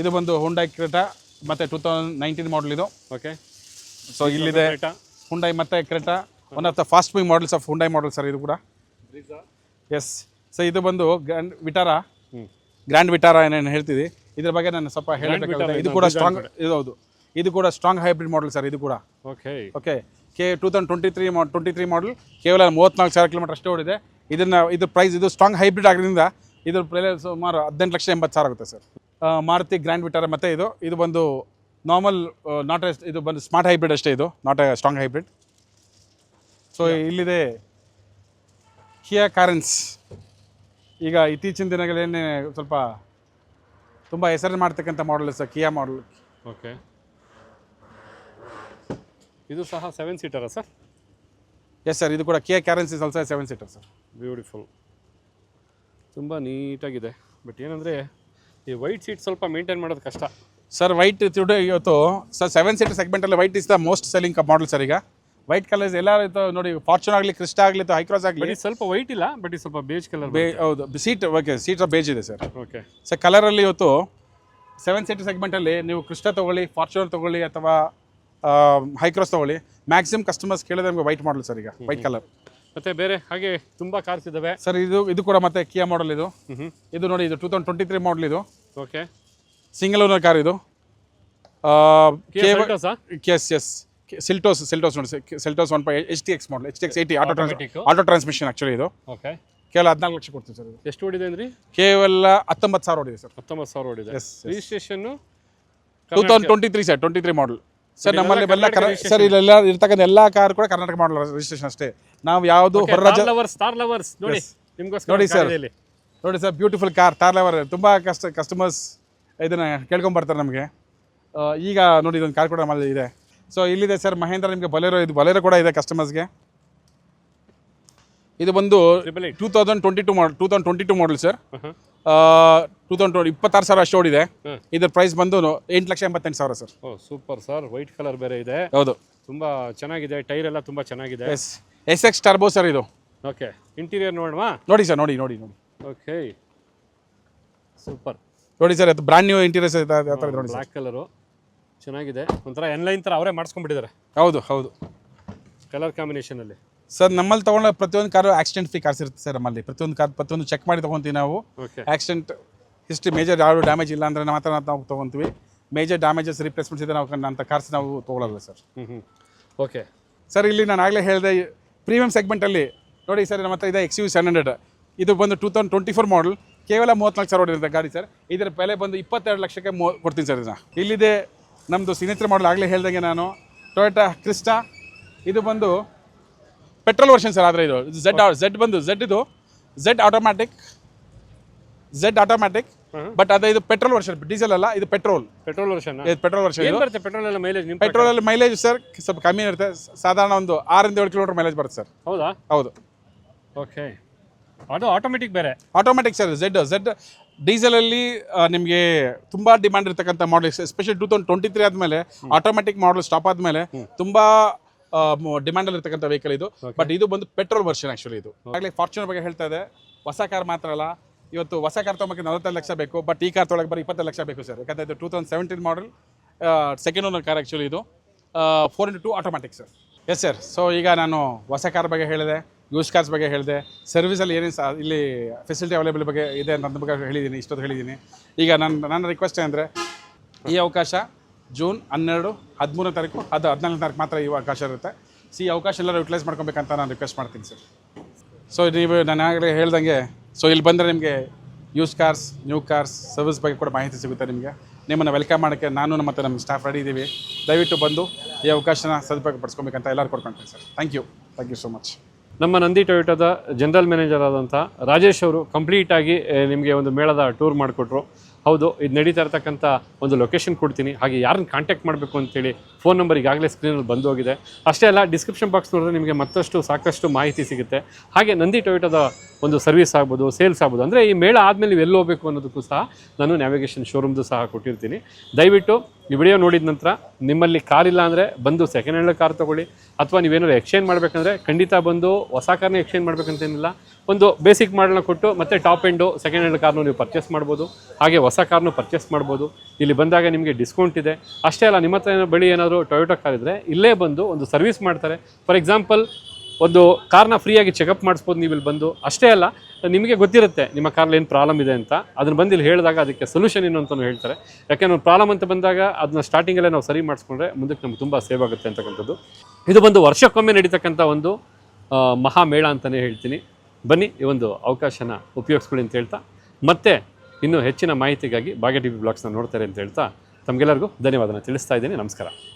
ಇದು ಬಂದು ಹುಂಡೈ ಕ್ರೇಟಾ ಮತ್ತೆ 2019 ಮಾಡಲ್ ಇದು. ಓಕೆ, ಸೊ ಇಲ್ಲಿದೆ ಹುಂಡೈ ಮತ್ತೆ Creta, one of the fast moving models of Hyundai model sir ಇದು ಕೂಡ. ಎಸ್. ಸೊ ಇದು ಬಂದು ಗ್ರ್ಯಾಂಡ್ ವಿಟಾರಾ ಏನೇನು ಹೇಳ್ತೀವಿ, ಇದ್ರ ಬಗ್ಗೆ ನಾನು ಸ್ವಲ್ಪ ಹೇಳಬೇಕಾಗುತ್ತೆ. ಇದು ಕೂಡ ಸ್ಟ್ರಾಂಗ್. ಇದು ಹೌದು, ಇದು ಕೂಡ ಸ್ಟ್ರಾಂಗ್ ಹೈಬ್ರಿಡ್ ಮಾಡಲ್ ಸರ್. ಇದು ಕೂಡ ಓಕೆ 2023 ಮಾಡಲ್, ಕೇವಲ 34,000 ಕಿಲೋಮೀಟರ್ ಅಷ್ಟೇ ಓಡಿದೆ. ಇದ್ರ ಪ್ರೈಸ್, ಇದು ಸ್ಟ್ರಾಂಗ್ ಹೈಬ್ರಿಡ್ ಆಗಿರೋದ್ರಿಂದ ಇದ್ರ ಪ್ರೈಸ್ ಸುಮಾರು 18,80,000 ಆಗುತ್ತೆ ಸರ್. Maruti grand Vitara. ಮತ್ತು ಇದು ಬಂದು ನಾರ್ಮಲ್, ಇದು ಬಂದು ಸ್ಮಾರ್ಟ್ ಹೈಬ್ರಿಡ್ ಅಷ್ಟೇ. ಇದು not A strong hybrid. So ಇಲ್ಲಿದೆ ಕಿಯಾ ಕಾರೆನ್ಸ್. ಈಗ ಇತ್ತೀಚಿನ ದಿನಗಳೇನೆ ಸ್ವಲ್ಪ ತುಂಬ ಹೆಸರು ಮಾಡ್ತಕ್ಕಂಥ ಮಾಡಲ್ ಸರ್, ಕಿಯಾ ಮಾಡಲ್. ಓಕೆ, ಇದು ಸಹ 7 ಸೀಟರಾ ಸರ್? ಎಸ್ ಸರ್, ಇದು ಕೂಡ Kia Carens is also 7 seater sir. Beautiful, ತುಂಬ ನೀಟಾಗಿದೆ. ಬಟ್ ಏನಂದರೆ ಈ ವೈಟ್ ಸೀಟ್ ಸ್ವಲ್ಪ ಮೇಂಟೈನ್ ಮಾಡೋದು ಕಷ್ಟ ಸರ್. ವೈಟ್ ಇವತ್ತು ಸರ್ 7 ಸೀಟರ್ ಸೆಗ್ಮೆಂಟಲ್ಲಿ white is the most selling model sir. ಈಗ ವೈಟ್ ಕಲರ್ಸ್ ಎಲ್ಲ ನೋಡಿ, ಫಾರ್ಚೂನ್ ಆಗಲಿ, ಕ್ರಿಸ್ಟಾ ಆಗಲಿ, ಹೈಕ್ರಾಸ್ ಆಗಲಿ. ಸ್ವಲ್ಪ ವೈಟ್ ಇಲ್ಲ, ಬಟ್ ಇದು ಸ್ವಲ್ಪ ಬೇಜ್ ಕಲರ್. ಹೌದು, ಸೀಟ್ ಓಕೆ, ಸೀಟ್ ಬೇಜ್ ಇದೆ ಸರ್. ಓಕೆ ಸರ್, ಕಲರಲ್ಲಿ ಇವತ್ತು 7 ಸೀಟರ್ ಸೆಗ್ಮೆಂಟಲ್ಲಿ ನೀವು ಕ್ರಿಸ್ಟಾ ತೊಗೊಳ್ಳಿ, ಫಾರ್ಚೂನರ್ ತೊಗೊಳ್ಳಿ, ಅಥವಾ ಹೈಕ್ರಾಸ್ ತೊಗೊಳ್ಳಿ, ಮ್ಯಾಕ್ಸಿಮಮ್ ಕಸ್ಟಮರ್ಸ್ ಕೇಳಿದ್ರೆ ನಮಗೆ ವೈಟ್ ಮಾಡಲ್ ಸರ್. ಈಗ ವೈಟ್ ಕಲರ್. ಮತ್ತೆ ಬೇರೆ ಹಾಗೆ ತುಂಬ ಕಾರ್ಸ್ ಇದ್ದಾವೆ ಸರ್. ಇದು ಕೂಡ ಮತ್ತೆ ಕಿಯಾ ಮಾಡಲ್. ಇದು ನೋಡಿ, ಇದು 2023 ಮಾಡಲ್. ಇದು ಓಕೆ, ಸಿಂಗಲ್ ಓನರ್ ಕಾರ್. ಇದು ಸೆಲ್ಟೋಸ್ ನೋಡಿ ಸೆಲ್ಟೋಸ್ 1 ಎಚ್ ಟಿ ಎಕ್ಸ್ ಮಾಡಲ್ HTX80 Automatic. Auto transmission actually ಇದು ಓಕೆ. ಕೇವಲ 14 ಲಕ್ಷ ಕೊಡ್ತೀವಿ ಸರ್ ಇದು. ಎಷ್ಟು ಓಡಿದೆ ಅಂದ್ರಿ? ಕೇವಲ 19,000 ಓಡಿದೆ ಸರ್. 19,000 ಓಡಿದೆ. Yes, yes. Registration 2023 sir, 23 model sir. ನಮ್ಮಲ್ಲಿ ಎಲ್ಲ ಸರ್ ಇಲ್ಲೆಲ್ಲ ಇರ್ತಕ್ಕಂಥ ಎಲ್ಲ ಕಾರ್ ಕೂಡ ಕರ್ನಾಟಕ ಮಾಡಲ್ ರಿಜಿಸ್ಟ್ರೇಷನ್ ಅಷ್ಟೇ. ನಾವು ಯಾವುದು ಹೊರ ರಾಜ್ಯ ಸ್ಟಾರ್ ಲವರ್ಸ್ ನೋಡಿ ನಿಮ್ಗೋಸ್ಕರ ನೋಡಿ ಸರ್, ನೋಡಿ ಸರ್, ಬ್ಯೂಟಿಫುಲ್ ಕಾರ್ ತಾರ್ಲವರ್. ತುಂಬ ಕಸ್ಟಮರ್ಸ್ ಇದನ್ನು ಕೇಳ್ಕೊಂಬರ್ತಾರೆ ನಮಗೆ. ಈಗ ನೋಡಿ ಇದೊಂದು ಕಾರ್ ಕೂಡ ನಮ್ಮಲ್ಲಿ ಇದೆ. ಸೊ ಇಲ್ಲಿದೆ ಸರ್ ಮಹೇಂದ್ರ, ನಿಮಗೆ ಬೊಲೆರೋ ಕೂಡ ಇದೆ ಕಸ್ಟಮರ್ಸ್ಗೆ. ಇದು ಬಂದು 2022 ಮಾಡಲ್ ಸರ್. 26,000 ಅಷ್ಟು ಓಡಿದೆ. ಇದ್ರ ಪ್ರೈಸ್ ಬಂದು 8,88,000 ಸರ್. ಓ ಸೂಪರ್ ಸರ್, ವೈಟ್ ಕಲರ್ ಬೇರೆ ಇದೆ. ಹೌದು, ತುಂಬಾ ಚೆನ್ನಾಗಿದೆ, ಟೈರ್ ಎಲ್ಲ ತುಂಬಾ ಚೆನ್ನಾಗಿದೆ. SX ಟರ್ಬೋ ಸರ್ ಇದು. ಓಕೆ, ಇಂಟೀರಿಯರ್ ನೋಡುವ. ನೋಡಿ ಸರ್, ನೋಡಿ. ಓಕೆ, ಸೂಪರ್ ನೋಡಿ ಸರ್, ಅದು ಬ್ರಾಂಡ್ ನ್ಯೂ ಇಂಟೀರಿಯರ್ಸ್ ನೋಡಿ. ಬ್ಲ್ಯಾಕ್ ಕಲರು ಚೆನ್ನಾಗಿದೆ, ಒಂಥರ ಎನ್ಲೈನ್ ಥರ ಅವರೇ ಮಾಡಿಸ್ಕೊಂಡ್ಬಿಟ್ಟಿದ್ದಾರೆ. ಹೌದು ಕಲರ್ ಕಾಂಬಿನೇಷನಲ್ಲಿ ಸರ್. ನಮ್ಮಲ್ಲಿ ತೊಗೊಂಡ ಪ್ರತಿಯೊಂದು ಕಾರು ಆಕ್ಸಿಡೆಂಟ್ ಫ್ರೀ ಕಾರ್ಸ್ ಇರುತ್ತೆ ಸರ್. ನಮ್ಮಲ್ಲಿ ಪ್ರತಿಯೊಂದು ಚೆಕ್ ಮಾಡಿ ತೊಗೊತೀವಿ ನಾವು. ಆಕ್ಸಿಡೆಂಟ್ ಹಿಸ್ಟ್ರಿ ಮೇಜರ್ ಯಾವ ಡ್ಯಾಮೇಜ್ ಇಲ್ಲ ಅಂದರೆ ಮಾತ್ರ ನಾವು ತೊಗೊತೀವಿ. ಮೇಜರ್ ಡ್ಯಾಮೇಜಸ್ ರಿಪ್ಲೇಸ್ಮೆಂಟ್ಸ್ ಇದೆ ನಾವು ಅಂಥ ಕಾರ್ಸ್ ನಾವು ತೊಗೊಳ್ಳಲ್ಲ ಸರ್. ಓಕೆ ಸರ್, ಇಲ್ಲಿ ನಾನು ಆಗಲೇ ಹೇಳಿದೆ ಪ್ರೀಮಿಯಂ ಸೆಗ್ಮೆಂಟಲ್ಲಿ ನೋಡಿ ಸರ್, ನಮ್ಮ ಹತ್ರ ಇದೆ XUV 700. ಇದು ಬಂದು 2024 ಮಾಡಲ್, ಕೇವಲ 34,000 ಓಡಿರುತ್ತೆ ಗಾಡಿ ಸರ್. ಇದರ ಬೆಲೆ ಬಂದು 22 ಲಕ್ಷಕ್ಕೆ ಕೊಡ್ತೀನಿ ಸರ್. ಇದನ್ನ ಇಲ್ಲಿದೆ ನಮ್ಮದು ಸಿಗ್ನೇಚರ್ ಮಾಡಲ್, ಆಗಲೇ ಹೇಳ್ದಂಗೆ ನಾನು ಟೊಯೋಟಾ ಕ್ರಿಸ್ಟಾ. ಇದು ಬಂದು ಪೆಟ್ರೋಲ್ ವರ್ಷನ್ ಸರ್. ಆದರೆ ಇದು ಝೆಡ್ ಆಟೋಮ್ಯಾಟಿಕ್ ಬಟ್ ಅದೇ ಇದು ಪೆಟ್ರೋಲ್ ವರ್ಷನ್, ಡೀಸೆಲ್ ಅಲ್ಲ, ಇದು ಪೆಟ್ರೋಲ್ ವರ್ಷನ್. ವರ್ಷನ್ ಬರುತ್ತೆ ಪೆಟ್ರೋಲ್ ಎಲ್ಲ ಮೈಲೇಜ್? ಪೆಟ್ರೋಲ್ ಮೈಲೇಜ್ ಸರ್ ಸ್ವಲ್ಪ ಕಮ್ಮಿ ಇರುತ್ತೆ, ಸಾಧಾರಣ ಒಂದು 6-7 ಕಿಲೋಮೀಟರ್ ಮೈಲೇಜ್ ಬರುತ್ತೆ ಸರ್. ಹೌದಾ? ಹೌದು. ಓಕೆ, ಅದು ಆಟೋಮೆಟಿಕ್ ಬೇರೆ? Automatic sir. ಝೆಡ್ ಡೀಸೆಲಲ್ಲಿ ನಿಮಗೆ ತುಂಬ ಡಿಮ್ಯಾಂಡ್ ಇರ್ತಕ್ಕಂಥ ಮಾಡಲ್, ಎಸ್ಪೆಷಲಿ 2023 ಆದಮೇಲೆ ಆಟೋಮೆಟಿಕ್ ಮಾಡಲ್ ಸ್ಟಾಪ್ ಆದಮೇಲೆ ತುಂಬ ಡಿಮ್ಯಾಂಡಲ್ಲಿ ಇರ್ತಕ್ಕಂಥ ವೆಹಿಕಲ್ ಇದು. ಬಟ್ ಇದು ಬಂದು ಪೆಟ್ರೋಲ್ ವರ್ಷನ್ ಆ್ಯಕ್ಚುಲಿ. ಇದು ಆಗಲೇ ಫಾರ್ಚುನರ್ ಬಗ್ಗೆ ಹೇಳ್ತಾ ಇದೆ. ಹೊಸ ಕಾರ್ ಮಾತ್ರ ಅಲ್ಲ, ಇವತ್ತು ಹೊಸ ಕಾರ್ ತೊಗೊಳಕ್ಕೆ 45 ಲಕ್ಷ ಬೇಕು, ಬಟ್ ಈ ಕಾರ್ ತೊಗೊಳಕ್ಕೆ ಬರೀ 20 ಲಕ್ಷ ಬೇಕು ಸರ್. ಯಾಕಂದರೆ ಇದು 2017 model second owner car actually. ಇದು 4x2 automatic sir. Yes sir. So ಈಗ ನಾನು ಹೊಸ ಕಾರ್ ಬಗ್ಗೆ ಹೇಳಿದೆ, ಯೂಸ್ ಕಾರ್ಸ್ ಬಗ್ಗೆ ಹೇಳಿದೆ, ಸರ್ವಿಸಲ್ಲಿ ಏನೇನು ಇಲ್ಲಿ ಫೆಸಿಲಿಟಿ ಅವೈಲೇಬಲ್ ಬಗ್ಗೆ ಇದೆ ಅಂತ ಬಗ್ಗೆ ಹೇಳಿದ್ದೀನಿ, ಇಷ್ಟೊತ್ತು ಹೇಳಿದ್ದೀನಿ. ಈಗ ನನ್ನ ರಿಕ್ವೆಸ್ಟ್ ಏನಂದರೆ, ಈ ಅವಕಾಶ ಜೂನ್ 12, 13ನೇ ತಾರೀಕು, 14ನೇ ತಾರೀಕು ಮಾತ್ರ ಈ ಅವಕಾಶ ಇರುತ್ತೆ. ಈ ಅವಕಾಶ ಎಲ್ಲರೂ ಯುಟಿಲೈಸ್ ಮಾಡ್ಕೊಬೇಕಂತ ನಾನು ರಿಕ್ವೆಸ್ಟ್ ಮಾಡ್ತೀನಿ ಸರ್. ಸೊ ನೀವು ನಾನು ಆಗಲೇ ಹೇಳ್ದಂಗೆ, ಸೊ ಇಲ್ಲಿ ಬಂದರೆ ನಿಮಗೆ use cars, new cars, service ಬಗ್ಗೆ ಕೂಡ ಮಾಹಿತಿ ಸಿಗುತ್ತೆ ನಿಮಗೆ. ನಿಮ್ಮನ್ನು ವೆಲ್ಕಮ್ ಮಾಡೋಕ್ಕೆ ನಾನು ಮತ್ತು ನಮ್ಮ ಸ್ಟಾಫ್ ರೆಡಿ ಇದ್ದೀವಿ. ದಯವಿಟ್ಟು ಬಂದು ಈ ಅವಕಾಶನ ಸದುಪಯೋಗ ಪಡಿಸ್ಕೊಬೇಕಂತ ಎಲ್ಲರೂ ಕೊಡ್ಕೊಳ್ತೀನಿ sir. Thank you so much. ನಮ್ಮ ನಂದಿ ಟೊಯೋಟಾದ ಜನರಲ್ ಮ್ಯಾನೇಜರ್ ಆದಂಥ ರಾಜೇಶ್ ಅವರು ಕಂಪ್ಲೀಟಾಗಿ ನಿಮಗೆ ಒಂದು ಮೇಳದ ಟೂರ್ ಮಾಡಿಕೊಟ್ರು. ಹೌದು, ಇದು ನಡೀತಾ ಇರ್ತಕ್ಕಂಥ ಒಂದು ಲೊಕೇಶನ್ ಕೊಡ್ತೀನಿ, ಹಾಗೆ ಯಾರನ್ನ ಕಾಂಟ್ಯಾಕ್ಟ್ ಮಾಡಬೇಕು ಅಂತೇಳಿ ಫೋನ್ ನಂಬರ್ ಈಗಾಗಲೇ ಸ್ಕ್ರೀನಲ್ಲಿ ಬಂದು ಹೋಗಿದೆ. ಅಷ್ಟೇ ಅಲ್ಲ, ಡಿಸ್ಕ್ರಿಪ್ಷನ್ ಬಾಕ್ಸ್ ನೋಡಿದ್ರೆ ನಿಮಗೆ ಮತ್ತಷ್ಟು ಸಾಕಷ್ಟು ಮಾಹಿತಿ ಸಿಗುತ್ತೆ. ಹಾಗೆ ನಂದಿ ಟೊಯೋಟಾದ ಒಂದು ಸರ್ವಿಸ್ ಆಗ್ಬೋದು, ಸೇಲ್ಸ್ ಆಗ್ಬೋದು, ಅಂದರೆ ಈ ಮೇಳ ಆದಮೇಲೆ ನೀವು ಎಲ್ಲಿ ಹೋಗಬೇಕು ಅನ್ನೋದಕ್ಕೂ ಸಹ ನಾನು ನ್ಯಾವಿಗೇಷನ್ ಶೋರೂಮ್ದು ಸಹ ಕೊಟ್ಟಿರ್ತೀನಿ. ದಯವಿಟ್ಟು ಈ ವಿಡಿಯೋ ನೋಡಿದ ನಂತರ ನಿಮ್ಮಲ್ಲಿ ಕಾರ್ ಇಲ್ಲ ಅಂದರೆ ಬಂದು ಸೆಕೆಂಡ್ ಹ್ಯಾಂಡ್ ಕಾರ್ ತೊಗೊಳ್ಳಿ, ಅಥವಾ ನೀವೇನಾದ್ರು ಎಕ್ಸ್ಚೇಂಜ್ ಮಾಡಬೇಕಂದ್ರೆ ಖಂಡಿತ ಬಂದು ಹೊಸ ಕಾರ್ನ ಎಕ್ಸ್ಚೇಂಜ್ ಮಾಡಬೇಕಂತೇನಿಲ್ಲ. ಒಂದು ಬೇಸಿಕ್ ಮಾಡಲ್ನ ಕೊಟ್ಟು ಮತ್ತೆ top end second hand corn ನೀವು ಪರ್ಚೇಸ್ ಮಾಡ್ಬೋದು, ಹಾಗೆ ಹೊಸ ಕಾರ್ನು ಪರ್ಚೇಸ್ ಮಾಡ್ಬೋದು. ಇಲ್ಲಿ ಬಂದಾಗ ನಿಮಗೆ ಡಿಸ್ಕೌಂಟ್ ಇದೆ. ಅಷ್ಟೇ ಅಲ್ಲ, ನಿಮ್ಮ ಹತ್ರ ಬಳಿ ಏನಾದರೂ ಟೊಯೋಟಾ ಕಾರ್ ಇದ್ದರೆ ಇಲ್ಲೇ ಬಂದು ಒಂದು ಸರ್ವಿಸ್ ಮಾಡ್ತಾರೆ. ಫಾರ್ ಎಕ್ಸಾಂಪಲ್, ಒಂದು ಕಾರ್ನ ಫ್ರೀಯಾಗಿ ಚೆಕಪ್ ಮಾಡಿಸ್ಬೋದು ನೀವು ಇಲ್ಲಿ ಬಂದು. ಅಷ್ಟೇ ಅಲ್ಲ, ನಿಮಗೆ ಗೊತ್ತಿರುತ್ತೆ ನಿಮ್ಮ ಕಾರಲ್ಲಿ ಏನು ಪ್ರಾಬ್ಲಮ್ ಇದೆ ಅಂತ, ಅದನ್ನು ಬಂದು ಇಲ್ಲಿ ಹೇಳಿದಾಗ ಅದಕ್ಕೆ ಸೊಲ್ಯೂಷನ್ ಏನು ಅಂತಲೂ ಹೇಳ್ತಾರೆ. ಯಾಕೆಂದ್ರೆ ಒಂದು ಪ್ರಾಬ್ಲಮ್ ಅಂತ ಬಂದಾಗ ಅದನ್ನ ಸ್ಟಾರ್ಟಿಂಗಲ್ಲೇ ನಾವು ಸರಿ ಮಾಡಿಸ್ಕೊಂಡ್ರೆ ಮುಂದಕ್ಕೆ ನಮ್ಗೆ ತುಂಬ ಸೇವ್ ಆಗುತ್ತೆ ಅಂತಕ್ಕಂಥದ್ದು. ಇದು ಬಂದು ವರ್ಷಕ್ಕೊಮ್ಮೆ ನಡೀತಕ್ಕಂಥ ಒಂದು ಮಹಾಮೇಳ ಅಂತಲೇ ಹೇಳ್ತೀನಿ. ಬನ್ನಿ, ಈ ಒಂದು ಅವಕಾಶನ ಉಪಯೋಗಿಸ್ಕೊಳ್ಳಿ ಅಂತ ಹೇಳ್ತಾ, ಮತ್ತೆ ಇನ್ನೂ ಹೆಚ್ಚಿನ ಮಾಹಿತಿಗಾಗಿ ಭಾಗ್ಯ TV ಬ್ಲಾಗ್ಸ್ನ ನೋಡ್ತಾರೆ ಅಂತ ಹೇಳ್ತಾ ತಮಗೆಲ್ಲರಿಗೂ ಧನ್ಯವಾದನ ತಿಳಿಸ್ತಾ ಇದ್ದೀನಿ. ನಮಸ್ಕಾರ.